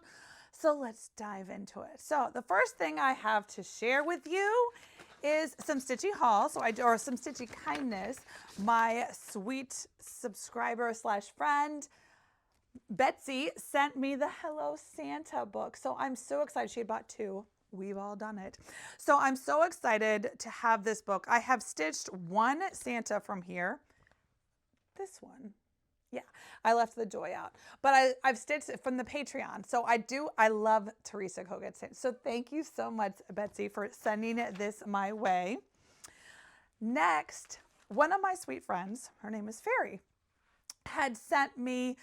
So let's dive into it. So the first thing I have to share with you is some stitchy haul. Or some stitchy kindness. My sweet subscriber / friend, Betsy, sent me the Hello Santa book. So I'm so excited. She had bought 2. We've all done it. So I'm so excited to have this book. I have stitched one Santa from here. This one. Yeah, I left the joy out. But I've stitched it from the Patreon. So I love Teresa Kogetson. So thank you so much, Betsy, for sending this my way. Next, one of my sweet friends, her name is Fairy, had sent me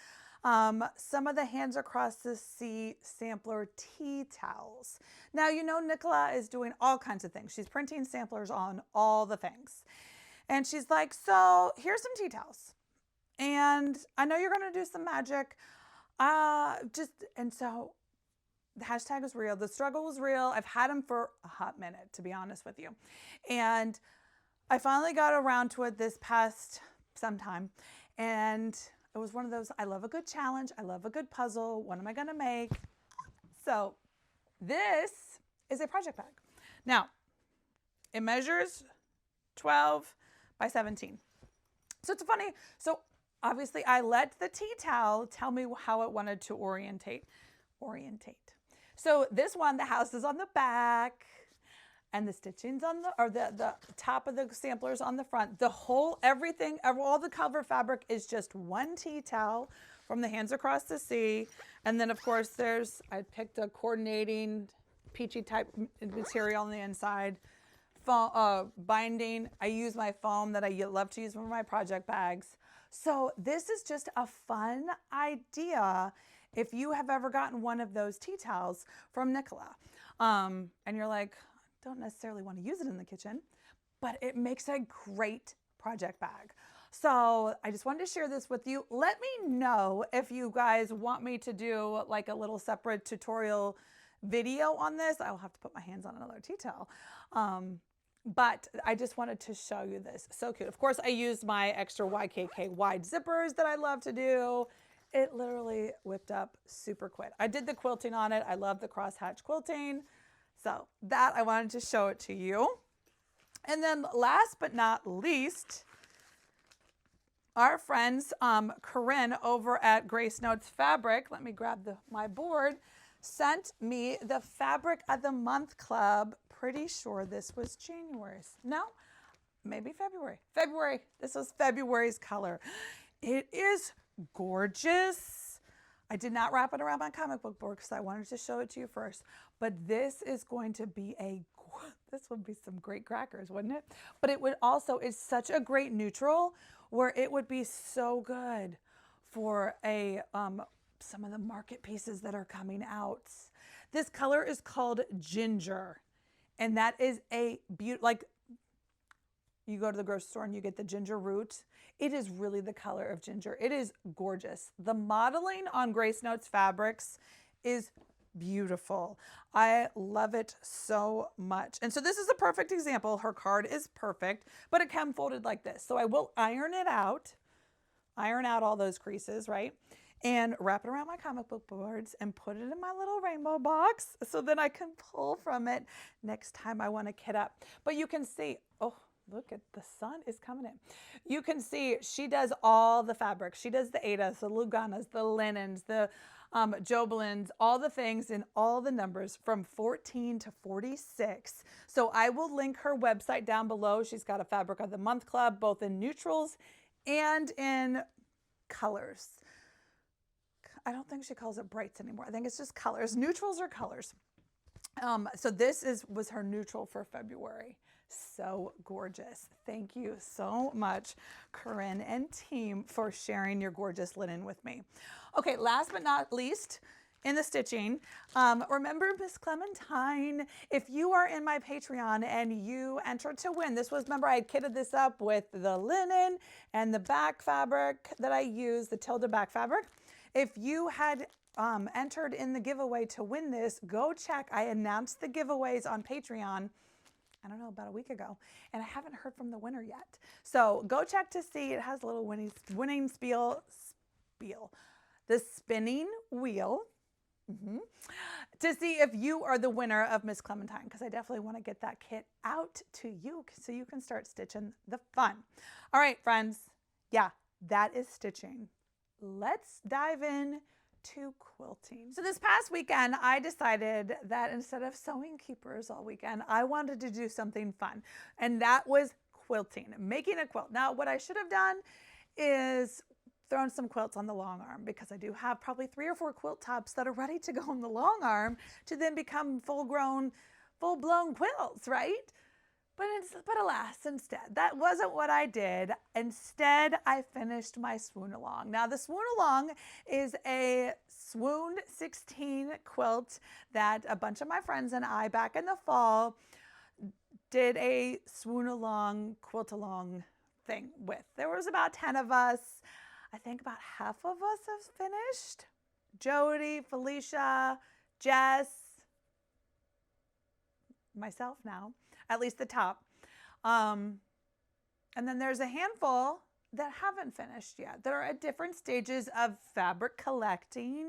some of the Hands Across the Sea sampler tea towels. Now, you know, Nicola is doing all kinds of things. She's printing samplers on all the things. And she's like, so here's some tea towels. And I know you're going to do some magic. And so the hashtag is real. The struggle was real. I've had them for a hot minute, to be honest with you. And I finally got around to it this past sometime. And it was one of those, I love a good challenge. I love a good puzzle. What am I going to make? So this is a project bag. Now, it measures 12 by 17. So it's funny. So obviously I let the tea towel tell me how it wanted to orientate. So this one, the house is on the back and the stitching's on the top of the samplers on the front. The whole, everything, all the cover fabric is just one tea towel from the Hands Across the Sea. And then of course I picked a coordinating peachy type material on the inside. Binding. I use my foam that I love to use for my project bags. So this is just a fun idea if you have ever gotten one of those tea towels from Nicola. And you're like, don't necessarily want to use it in the kitchen, but it makes a great project bag. So I just wanted to share this with you. Let me know if you guys want me to do like a little separate tutorial video on this. I'll have to put my hands on another tea towel. But I just wanted to show you this. So cute. Of course, I used my extra YKK wide zippers that I love to do. It literally whipped up super quick. I did the quilting on it. I love the crosshatch quilting. So that, I wanted to show it to you. And then last but not least, our friends Corinne over at Grace Notes Fabric, let me grab my board, sent me the Fabric of the Month Club. Pretty sure this was January's. No, maybe February. February. This was February's color. It is gorgeous. I did not wrap it around my comic book board because I wanted to show it to you first. But this is going to be this would be some great crackers, wouldn't it? But it would also, it's such a great neutral where it would be so good for some of the market pieces that are coming out. This color is called Ginger. And that is a beautiful, like you go to the grocery store and you get the ginger root. It is really the color of ginger. It is gorgeous. The modeling on Grace Notes fabrics is beautiful. I love it so much. And so this is a perfect example. Her card is perfect, but it comes folded like this. So I will iron it out, iron out all those creases, right? And wrap it around my comic book boards and put it in my little rainbow box so then I can pull from it next time I want to kit up. But you can see, oh, Look at the sun is coming in. You can see she does all the fabrics. She does the Aidas, the Luganas, the linens, the Jobelins, all the things in all the numbers from 14 to 46. So I will link her website down below. She's got a Fabric of the Month Club, both in neutrals and in colors. I don't think she calls it brights anymore. I think it's just colors. Neutrals are colors. So this was her neutral for February. So gorgeous. Thank you so much, Corinne and team, for sharing your gorgeous linen with me. Okay, last but not least, in the stitching, remember Miss Clementine, if you are in my Patreon and you entered to win, this was, remember I had kitted this up with the linen and the back fabric that I used, the Tilda back fabric. If you had entered in the giveaway to win this, go check. I announced the giveaways on Patreon, I don't know, about a week ago, and I haven't heard from the winner yet. So go check to see. It has a little winning spiel, the spinning wheel, to see if you are the winner of Miss Clementine, because I definitely want to get that kit out to you so you can start stitching the fun. All right, friends. Yeah, that is stitching. Let's dive in to quilting. So this past weekend, I decided that instead of sewing keepers all weekend, I wanted to do something fun, and that was quilting, making a quilt. Now, what I should have done is thrown some quilts on the long arm, because I do have probably 3 or 4 quilt tops that are ready to go on the long arm to then become full-blown quilts, right? But alas, instead, that wasn't what I did. Instead, I finished my Swoon Along. Now, the Swoon Along is a Swoon 16 quilt that a bunch of my friends and I, back in the fall, did a Swoon Along, quilt along thing with. There was about 10 of us. I think about half of us have finished. Jody, Felicia, Jess, myself now, at least the top. And then there's a handful that haven't finished yet, that are at different stages of fabric collecting,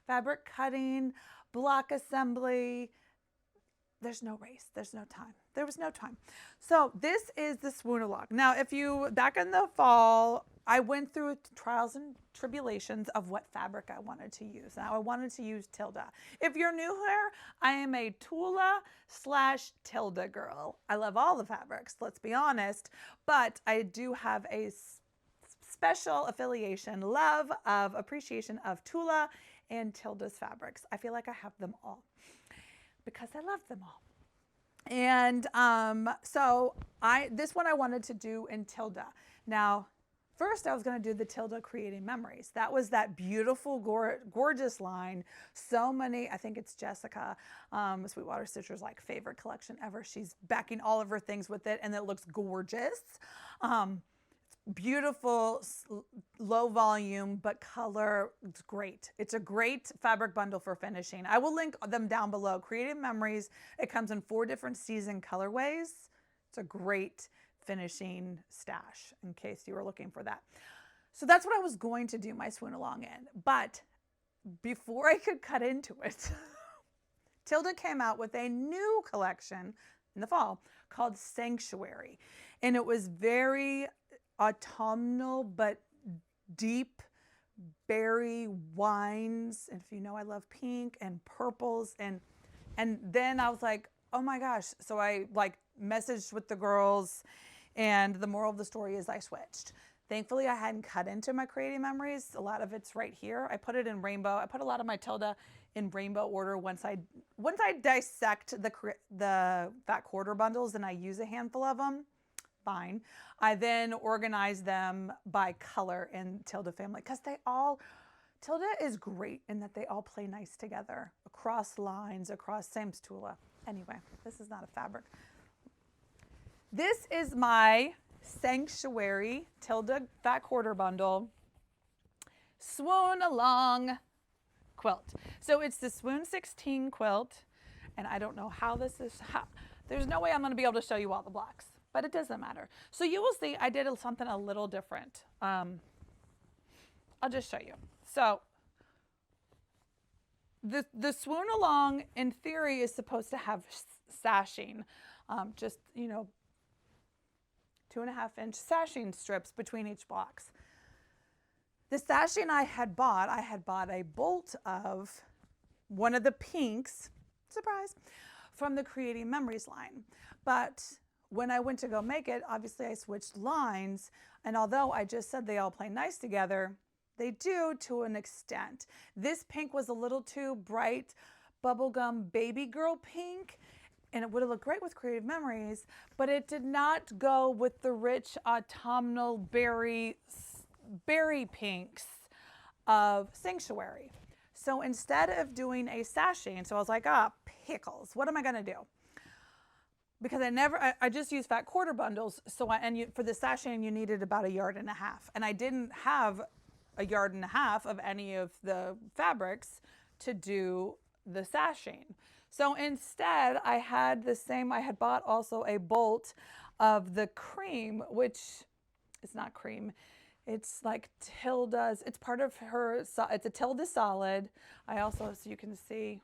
fabric cutting, block assembly. There's no race. There's no time. There was no time. So this is the Swoon Along. Now, back in the fall, I went through trials and tribulations of what fabric I wanted to use. Now, I wanted to use Tilda. If you're new here, I am a Tula/Tilda girl. I love all the fabrics, let's be honest, but I do have a special affiliation, love of appreciation of Tula and Tilda's fabrics. I feel like I have them all because I love them all. And so this one I wanted to do in Tilda. Now, first, I was going to do the Tilda Creating Memories. That was that beautiful, gorgeous line. So many, I think it's Jessica, Sweetwater Stitcher's favorite collection ever. She's backing all of her things with it, and it looks gorgeous. Beautiful, low volume, but color, it's great. It's a great fabric bundle for finishing. I will link them down below. Creative Memories, it comes in 4 different season colorways. It's a great finishing stash in case you were looking for that. So that's what I was going to do my Swoon Along in. But before I could cut into it, Tilda came out with a new collection in the fall called Sanctuary. And it was very autumnal, but deep berry wines. And if you know, I love pink and purples. And then I was like, oh my gosh. So I messaged with the girls, and the moral of the story is I switched. Thankfully, I hadn't cut into my Creating Memories. A lot of it's right here. I put it in rainbow. I put a lot of my Tilda in rainbow order. Once I dissect the fat quarter bundles and I use a handful of them, fine. I then organize them by color in Tilda family, because Tilda is great in that they all play nice together across lines, across same Tula. Anyway, this is not a fabric. This is my Sanctuary Tilda Fat Quarter Bundle Swoon Along quilt. So it's the Swoon 16 quilt, and I don't know how this is. There's no way I'm going to be able to show you all the blocks, but it doesn't matter. So you will see I did something a little different. I'll just show you. So the Swoon Along, in theory, is supposed to have sashing, just, 2.5-inch sashing strips between each blocks. The sashing I had bought a bolt of one of the pinks, surprise, from the Creating Memories line. But when I went to go make it, obviously I switched lines. And although I just said they all play nice together, they do to an extent. This pink was a little too bright, bubblegum baby girl pink, and it would have looked great with Creative Memories, but it did not go with the rich autumnal berry pinks of Sanctuary. So instead of doing a sashing, so I was like, pickles, what am I gonna do? Because I just used fat quarter bundles. So for the sashing, you needed about 1.5 yards. And I didn't have 1.5 yards of any of the fabrics to do the sashing. So instead I had I had bought also a bolt of the cream, which is not cream. It's like Tilda's, it's part of her, it's a Tilda solid. I also, so you can see,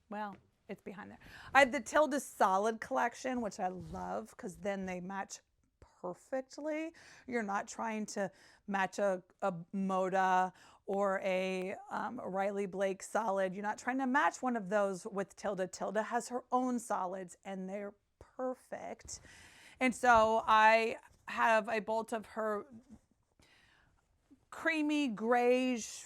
well, it's behind there. I have the Tilda solid collection, which I love because then they match perfectly. You're not trying to match a Moda or a Riley Blake solid. You're not trying to match one of those with Tilda. Tilda has her own solids and they're perfect. And so I have a bolt of her creamy grayish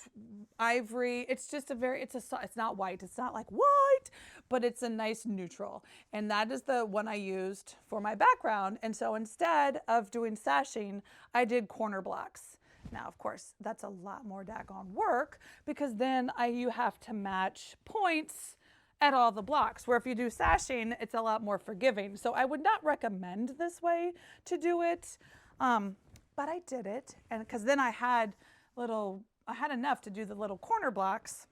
ivory. It's just it's not white. It's not like white, but it's a nice neutral. And that is the one I used for my background. And so instead of doing sashing, I did corner blocks. Now, of course, that's a lot more daggone work because then you have to match points at all the blocks, where if you do sashing, it's a lot more forgiving. So I would not recommend this way to do it, but I did it. And because then I had enough to do the little corner blocks.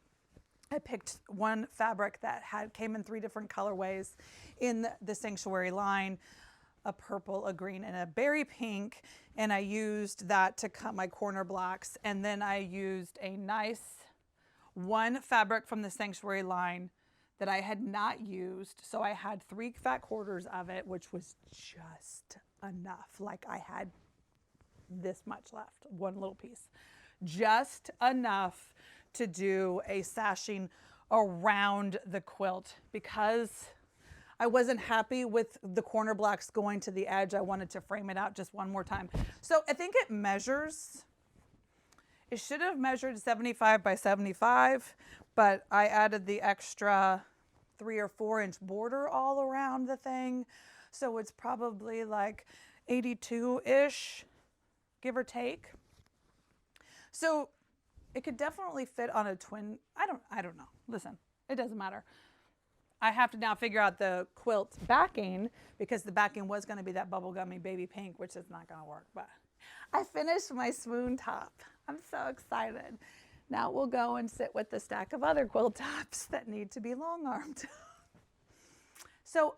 I picked one fabric that came in 3 different colorways in the Sanctuary line, a purple, a green, and a berry pink. And I used that to cut my corner blocks. And then I used a nice one fabric from the Sanctuary line that I had not used. So I had 3 fat quarters of it, which was just enough. Like I had this much left, one little piece. Just enough to do a sashing around the quilt because I wasn't happy with the corner blocks going to the edge. I wanted to frame it out just one more time. So I think it measures. It should have measured 75 by 75, but I added the extra 3 or 4 inch border all around the thing. So it's probably like 82-ish, give or take. So it could definitely fit on a twin. I don't know. Listen, it doesn't matter. I have to now figure out the quilt backing because the backing was going to be that bubblegummy baby pink, which is not going to work. But I finished my Swoon top. I'm so excited. Now we'll go and sit with the stack of other quilt tops that need to be long-armed. So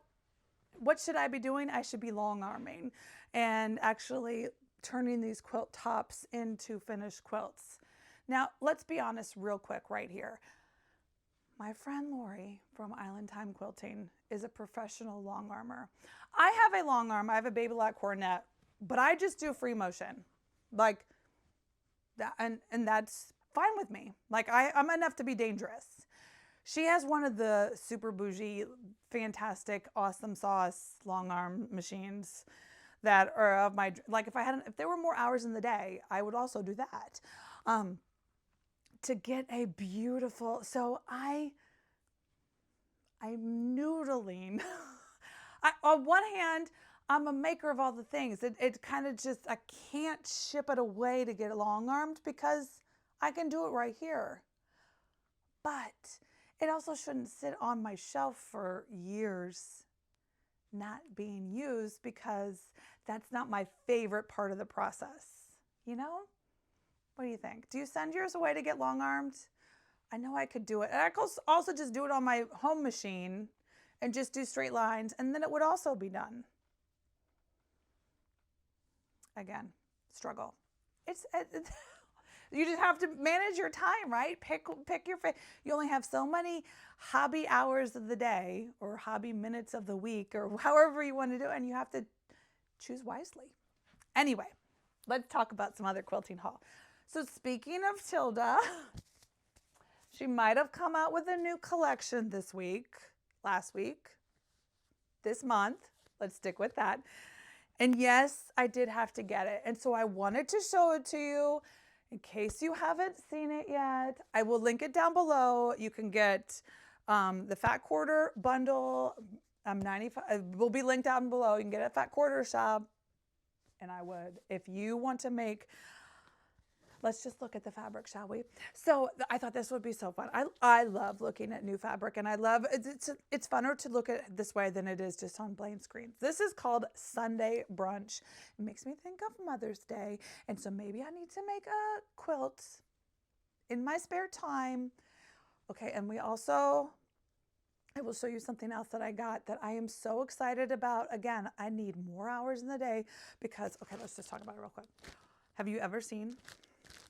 what should I be doing? I should be long-arming and actually turning these quilt tops into finished quilts. Now, let's be honest real quick right here. My friend Lori from Island Time Quilting is a professional long armer. I have a long arm. I have a baby lock cornet, but I just do free motion. Like that, and that's fine with me. Like I'm enough to be dangerous. She has one of the super bougie, fantastic, awesome sauce long arm machines that are of my, like if there were more hours in the day, I would also do that. To get a beautiful, so I'm noodling. On one hand, I'm a maker of all the things. It kind of just, I can't ship it away to get long armed because I can do it right here. But it also shouldn't sit on my shelf for years not being used because that's not my favorite part of the process, you know? What do you think? Do you send yours away to get long armed? I know I could do it. And I could also just do it on my home machine and just do straight lines, and then it would also be done. Again, struggle. You just have to manage your time, right? Pick your favorite. You only have so many hobby hours of the day or hobby minutes of the week or however you want to do it, and you have to choose wisely. Anyway, let's talk about some other quilting haul. So speaking of Tilda, she might have come out with a new collection this week, last week, this month. Let's stick with that. And yes, I did have to get it. And so I wanted to show it to you in case you haven't seen it yet. I will link it down below. You can get the Fat Quarter bundle. 95. It will be linked down below. You can get it at Fat Quarter shop. And I would, if you want to make, let's just look at the fabric, shall we? So I thought this would be so fun. I love looking at new fabric, and I love, it's funner to look at it this way than it is just on blank screens. This is called Sunday Brunch. It makes me think of Mother's Day. And so maybe I need to make a quilt in my spare time. Okay, and we also, I will show you something else that I got that I am so excited about. Again, I need more hours in the day because, okay, let's just talk about it real quick. Have you ever seen,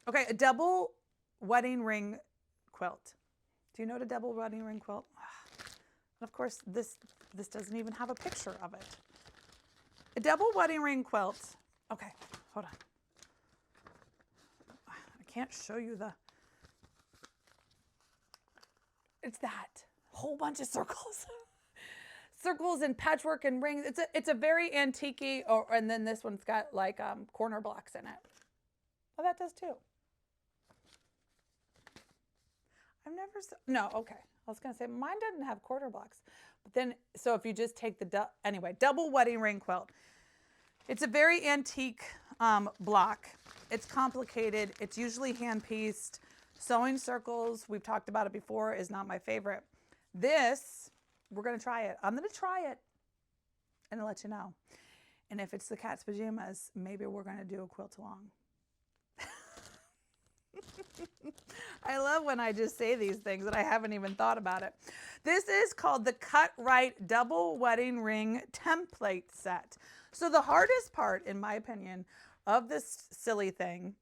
okay, a double wedding ring quilt? Do you know what a double wedding ring quilt? And of course, this doesn't even have a picture of it. A double wedding ring quilt. Okay, hold on. I can't show you the, it's that. Whole bunch of circles. Circles and patchwork and rings. It's a very antique-y, and then this one's got like corner blocks in it. Oh, that does too. I've never, no, okay. I was gonna say mine didn't have quarter blocks, but then, so if you just take the, anyway, double wedding ring quilt. It's a very antique block. It's complicated. It's usually hand-pieced. Sewing circles, we've talked about it before, is not my favorite. This, we're going to try it. I'm going to try it and I'll let you know. And if it's the cat's pajamas, maybe we're going to do a quilt along. I love when I just say these things and I haven't even thought about it. This is called the Cut Right Double Wedding Ring Template Set. So the hardest part, in my opinion, of this silly thing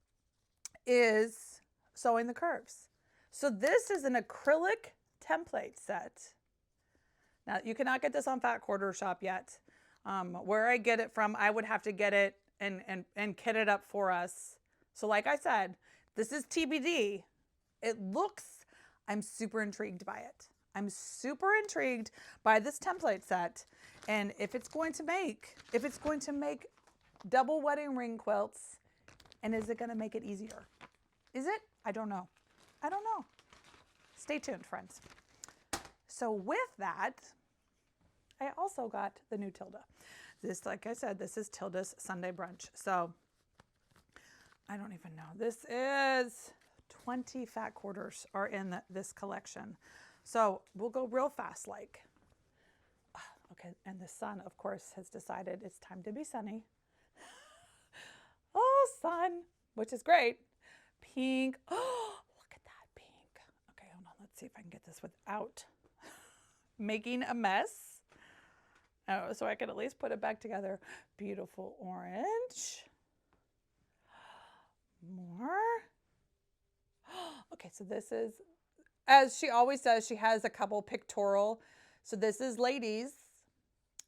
is sewing the curves. So this is an acrylic template set. Now you cannot get this on Fat Quarter shop yet. Where I get it from, I would have to get it and kit it up for us. So like I said, this is TBD. It looks, I'm super intrigued by it. I'm super intrigued by this template set. And if it's going to make double wedding ring quilts, and is it going to make it easier? Is it? I don't know. I don't know. Stay tuned, friends. So with that, I also got the new Tilda. This, like I said, this is Tilda's Sunday Brunch. So I don't even know. This is 20 Fat Quarters are in this collection. So we'll go real fast like. Okay, and the sun, of course, has decided it's time to be sunny. Oh, sun, which is great. Pink. Oh, look at that pink. Okay, hold on. Let's see if I can get this without making a mess. Oh, so I can at least put it back together. Beautiful orange. More. Okay, so this is, as she always does, she has a couple pictorial. So this is ladies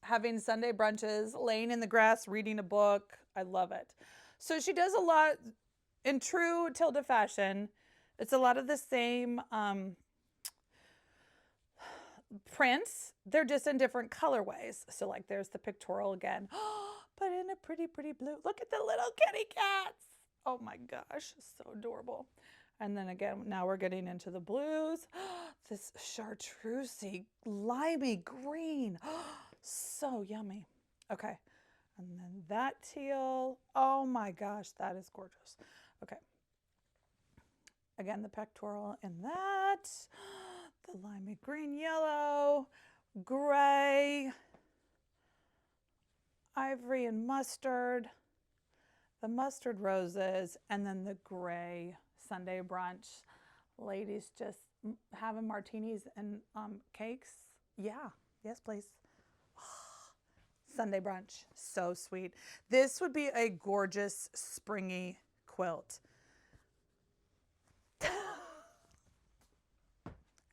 having Sunday brunches, laying in the grass, reading a book. I love it. So she does a lot in true Tilda fashion. It's a lot of the same prints. They're just in different colorways. So like there's the pictorial again, but in a pretty, pretty blue. Look at the little kitty cats. Oh my gosh, so adorable. And then again, now we're getting into the blues. This chartreusey, limey green. So yummy. Okay. And then that teal. Oh my gosh, that is gorgeous. Okay. Again, the pectoral in that. The limey green, yellow, gray, ivory and mustard, the mustard roses, and then the gray Sunday brunch. Ladies just having martinis and cakes. Yeah, yes, please. Sunday brunch, so sweet. This would be a gorgeous springy quilt.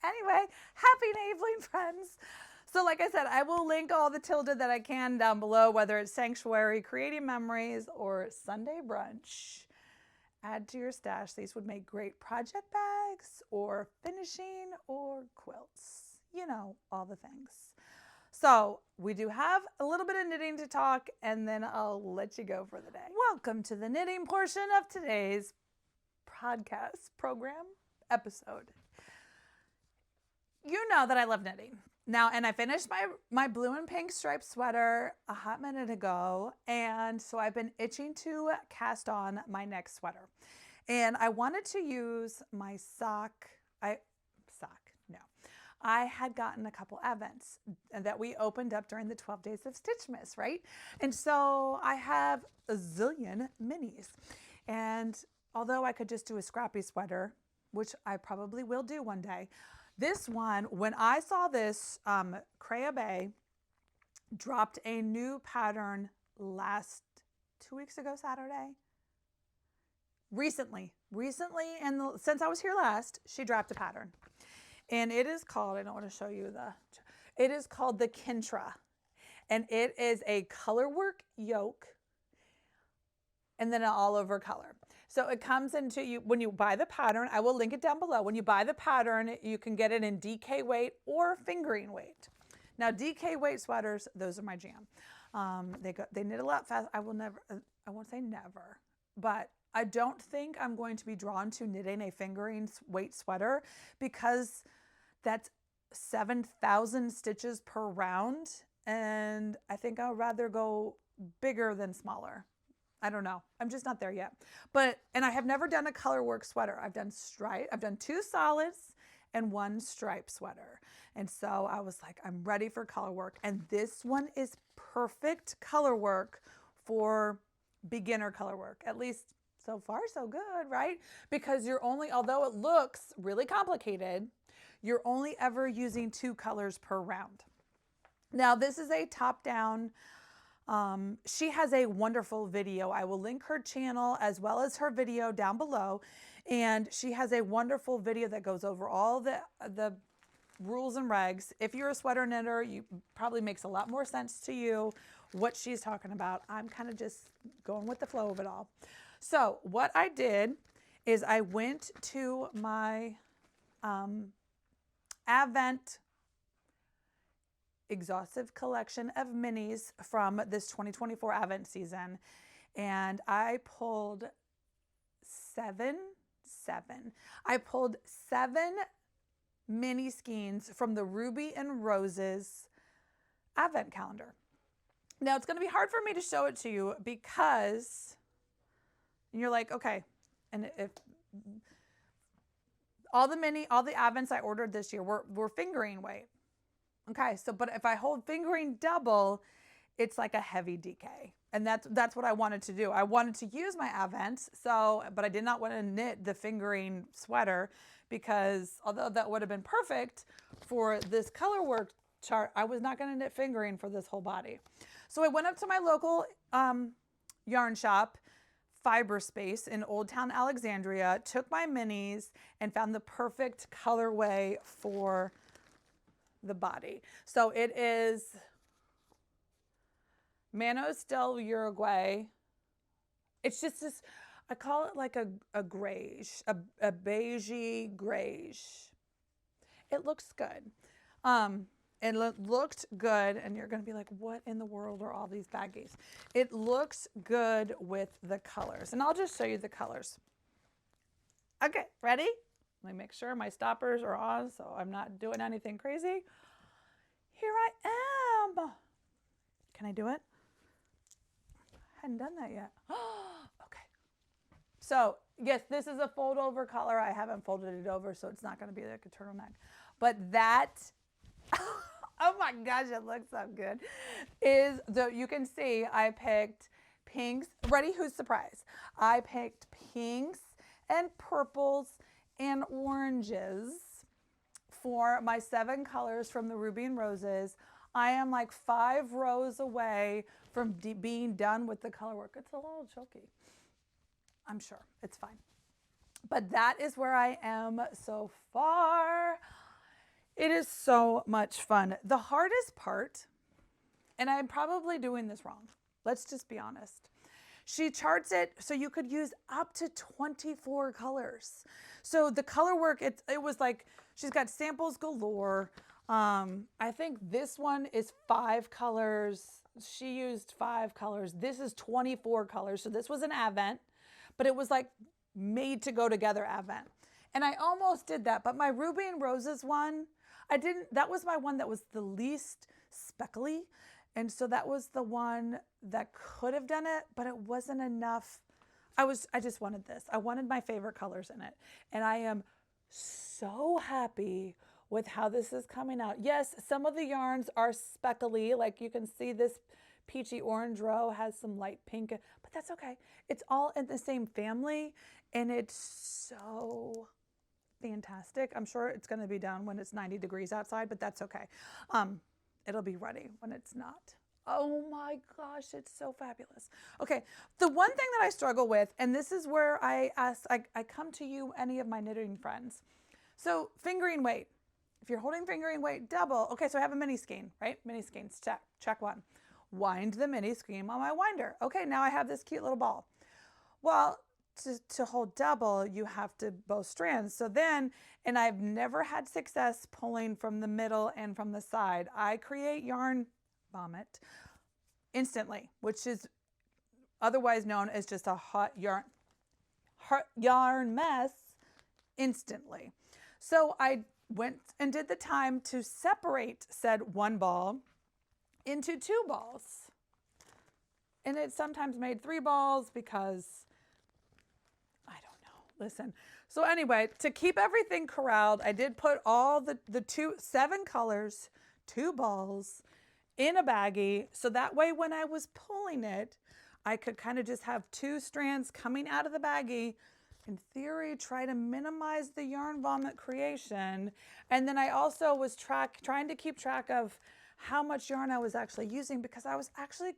Anyway, happy enabling, friends. So like I said, I will link all the tilde that I can down below, whether it's Sanctuary, Creating Memories, or Sunday Brunch. Add to your stash. These would make great project bags or finishing or quilts. You know, all the things. So we do have a little bit of knitting to talk, and then I'll let you go for the day. Welcome to the knitting portion of today's podcast program episode. You know that I love knitting. Now, and I finished my blue and pink striped sweater a hot minute ago, and so I've been itching to cast on my next sweater. And I wanted to use my I had gotten a couple advents that we opened up during the 12 days of Stitchmas, right? And so I have a zillion minis. And although I could just do a scrappy sweater, which I probably will do one day, this one, when I saw this, Crea Bay dropped a new pattern 2 weeks ago, Saturday. Recently, and since I was here last, she dropped a pattern. And it is called, I don't want to show you it is called the Kintra. And it is a colorwork yoke and then an all over color. So it comes into you, when you buy the pattern, I will link it down below. When you buy the pattern, you can get it in DK weight or fingering weight. Now DK weight sweaters, those are my jam. They knit a lot fast. I won't say never, but I don't think I'm going to be drawn to knitting a fingering weight sweater because that's 7,000 stitches per round. And I think I'd rather go bigger than smaller. I don't know. I'm just not there yet. And I have never done a colorwork sweater. I've done 2 solids and 1 stripe sweater. And so I was like, I'm ready for colorwork. And this one is perfect colorwork for beginner colorwork. At least so far, so good, right? Because although it looks really complicated, you're only ever using 2 colors per round. Now, this is a top-down. She has a wonderful video. I will link her channel as well as her video down below. And she has a wonderful video that goes over all the rules and regs. If you're a sweater knitter, you probably makes a lot more sense to you what she's talking about. I'm kind of just going with the flow of it all. So what I did is I went to my Advent exhaustive collection of minis from this 2024 Advent season, and I pulled 7 mini skeins from the Ruby and Roses Advent calendar. Now it's going to be hard for me to show it to you because you're like, okay, and if all the Advents I ordered this year were fingering weight. Okay, so but if I hold fingering double, it's like a heavy DK. And that's what I wanted to do. I wanted to use my Advents, but I did not want to knit the fingering sweater because although that would have been perfect for this colorwork chart, I was not going to knit fingering for this whole body. So I went up to my local yarn shop, Fiber Space in Old Town Alexandria, took my minis and found the perfect colorway for the body. So it is Manos del Uruguay. It's just this, I call it like a grayish, a beigey grayish. It looks good. It looked good, and you're going to be like, what in the world are all these baggies? It looks good with the colors, and I'll just show you the colors. Okay, ready? Let me make sure my stoppers are on so I'm not doing anything crazy. Here I am. Can I do it? I hadn't done that yet. Okay. So, yes, this is a fold over color. I haven't folded it over, so it's not going to be like a turtleneck. But that... oh my gosh, it looks so good. You can see I picked pinks. Ready? Who's surprised? I picked pinks and purples and oranges for my 7 colors from the Ruby and Roses. I am like 5 rows away from being done with the color work. It's a little choky. I'm sure it's fine. But that is where I am so far. It is so much fun. The hardest part, and I'm probably doing this wrong, let's just be honest. She charts it so you could use up to 24 colors. So the color work, it was like, she's got samples galore. I think this one is 5 colors. She used 5 colors. This is 24 colors. So this was an Advent, but it was like made to go together Advent. And I almost did that, but my Ruby and Roses one, I didn't, that was my one that was the least speckly. And so that was the one that could have done it, but it wasn't enough. I just wanted this. I wanted my favorite colors in it. And I am so happy with how this is coming out. Yes, some of the yarns are speckly. Like you can see this peachy orange row has some light pink, but that's okay. It's all in the same family and it's so fantastic. I'm sure it's going to be done when it's 90 degrees outside, but that's okay. It'll be ready when it's not. Oh my gosh, it's so fabulous. Okay, the one thing that I struggle with, and this is where I come to you, any of my knitting friends. So fingering weight. If you're holding fingering weight, double. Okay, so I have a mini skein, right? Mini skeins, check one. Wind the mini skein on my winder. Okay, now I have this cute little ball. Well, to hold double, you have to both strands. So then, and I've never had success pulling from the middle and from the side. I create yarn vomit instantly, which is otherwise known as just a hot yarn mess instantly. So I went and did the time to separate said one ball into 2 balls. And it sometimes made 3 balls because I don't know. Listen. So anyway, to keep everything corralled, I did put all the 7 colors, 2 balls in a baggie. So that way when I was pulling it, I could kind of just have 2 strands coming out of the baggie. In theory, try to minimize the yarn vomit creation. And then I also was trying to keep track of how much yarn I was actually using because I was actually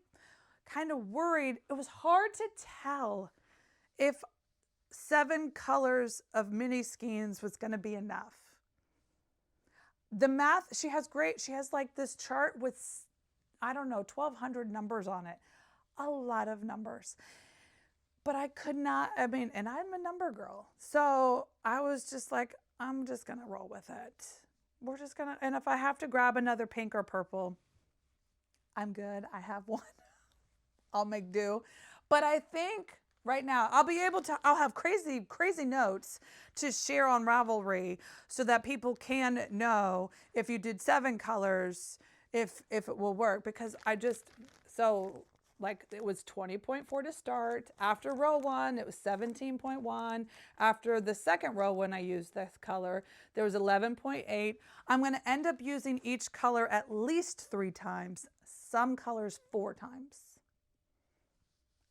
kind of worried. It was hard to tell if 7 colors of mini skeins was going to be enough. The math, she has like this chart with, I don't know, 1,200 numbers on it. A lot of numbers. But I could not, and I'm a number girl. So I was just like, I'm just going to roll with it. We're just going to, and if I have to grab another pink or purple, I'm good. I have one. I'll make do. But I think right now I'll have crazy, crazy notes to share on Ravelry so that people can know if you did 7 colors, if it will work. Because like it was 20.4 to start. After row 1, it was 17.1. After the second row, when I used this color, there was 11.8. I'm going to end up using each color at least 3 times, some colors 4 times.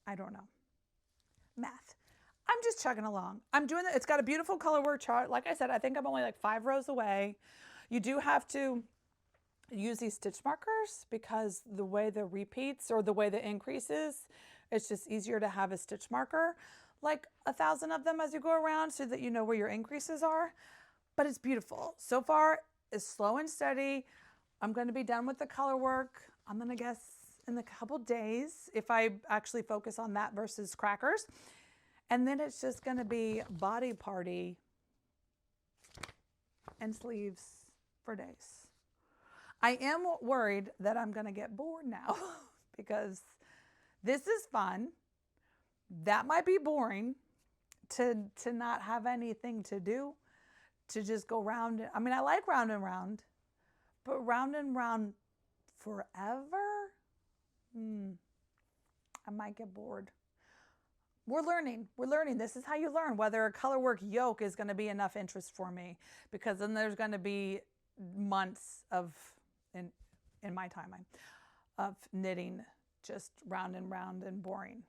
I don't know. Math. I'm just chugging along. I'm doing it. It's got a beautiful color work chart. Like I said, I think I'm only like 5 rows away. You do have to use these stitch markers because the way the repeats or the way the increases, it's just easier to have a stitch marker, like 1,000 of them as you go around so that you know where your increases are. But it's beautiful. So far, it's slow and steady. I'm going to be done with the color work. I'm going to guess in a couple days if I actually focus on that versus crackers. And then it's just going to be body party and sleeves for days. I am worried that I'm going to get bored now because this is fun. That might be boring to not have anything to do, to just go round. I mean, I like round and round, but round and round forever? I might get bored. We're learning. This is how you learn whether a color work yoke is going to be enough interest for me, because then there's going to be months of, in my time, of knitting just round and round and boring.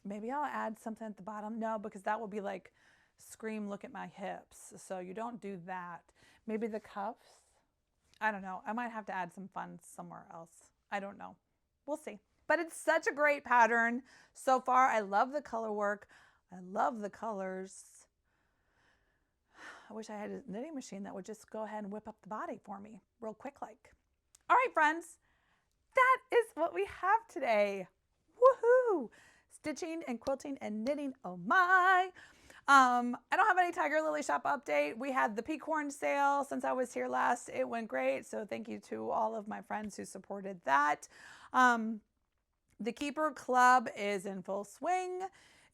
Maybe I'll add something at the bottom. No, because that will be like, scream, look at my hips. So you don't do that. Maybe the cuffs. I don't know. I might have to add some fun somewhere else. I don't know. We'll see. But it's such a great pattern so far. I love the color work. I love the colors. I wish I had a knitting machine that would just go ahead and whip up the body for me real quick like. All right, friends, that is what we have today. Woohoo! Stitching and quilting and knitting, oh my. I don't have any Tiger Lily shop update. We had the Peacorn sale since I was here last. It went great, so thank you to all of my friends who supported that. The Keeper Club is in full swing.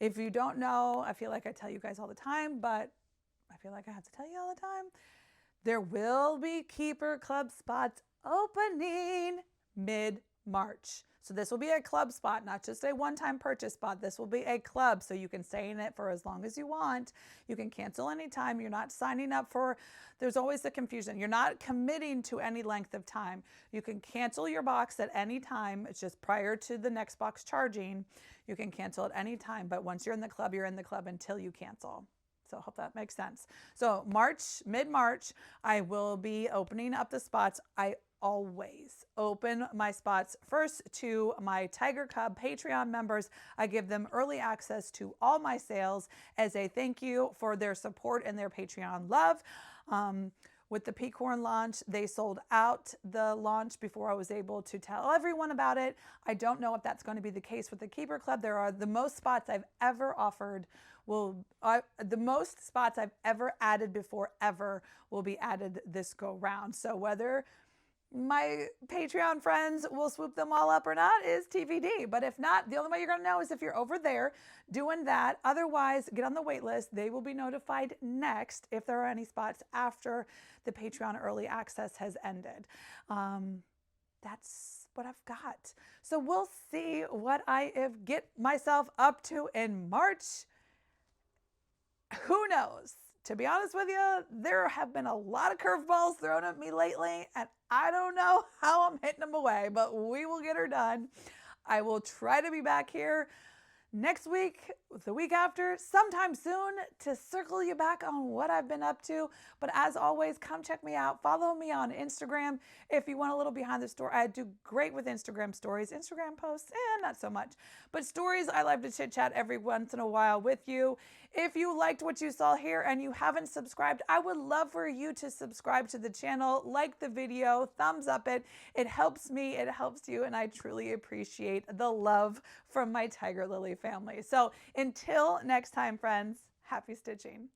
If you don't know, I feel like I tell you guys all the time, but I feel like I have to tell you all the time. There will be Keeper Club spots opening mid-March. So this will be a club spot, not just a one-time purchase spot. This will be a club, so you can stay in it for as long as you want. You can cancel anytime. You're not signing up for, there's always the confusion. You're not committing to any length of time. You can cancel your box at any time. It's just prior to the next box charging. You can cancel at any time, but once you're in the club, you're in the club until you cancel. So I hope that makes sense. So mid-March, I will be opening up the spots. I always open my spots first to my Tiger Cub Patreon members. I give them early access to all my sales as a thank you for their support and their Patreon love. With the Peacorn launch, they sold out the launch before I was able to tell everyone about it. I don't know if that's going to be the case with the Keeper Club. There are the most spots I've ever offered the most spots I've ever added before ever will be added this go round. So whether my Patreon friends will swoop them all up or not is TBD. But if not, the only way you're going to know is if you're over there doing that. Otherwise, get on the wait list. They will be notified next if there are any spots after the Patreon early access has ended. That's what I've got. So we'll see what I get myself up to in March. Who knows? To be honest with you, there have been a lot of curveballs thrown at me lately, and I don't know how I'm hitting them away, but we will get her done. I will try to be back here next week, the week after, sometime soon to circle you back on what I've been up to. But as always, come check me out. Follow me on Instagram if you want a little behind the story. I do great with Instagram stories. Instagram posts, not so much. But stories, I love to chit chat every once in a while with you. If you liked what you saw here and you haven't subscribed, I would love for you to subscribe to the channel, like the video, thumbs up it. It helps me, it helps you, and I truly appreciate the love from my Tiger Lily family. So until next time, friends, happy stitching.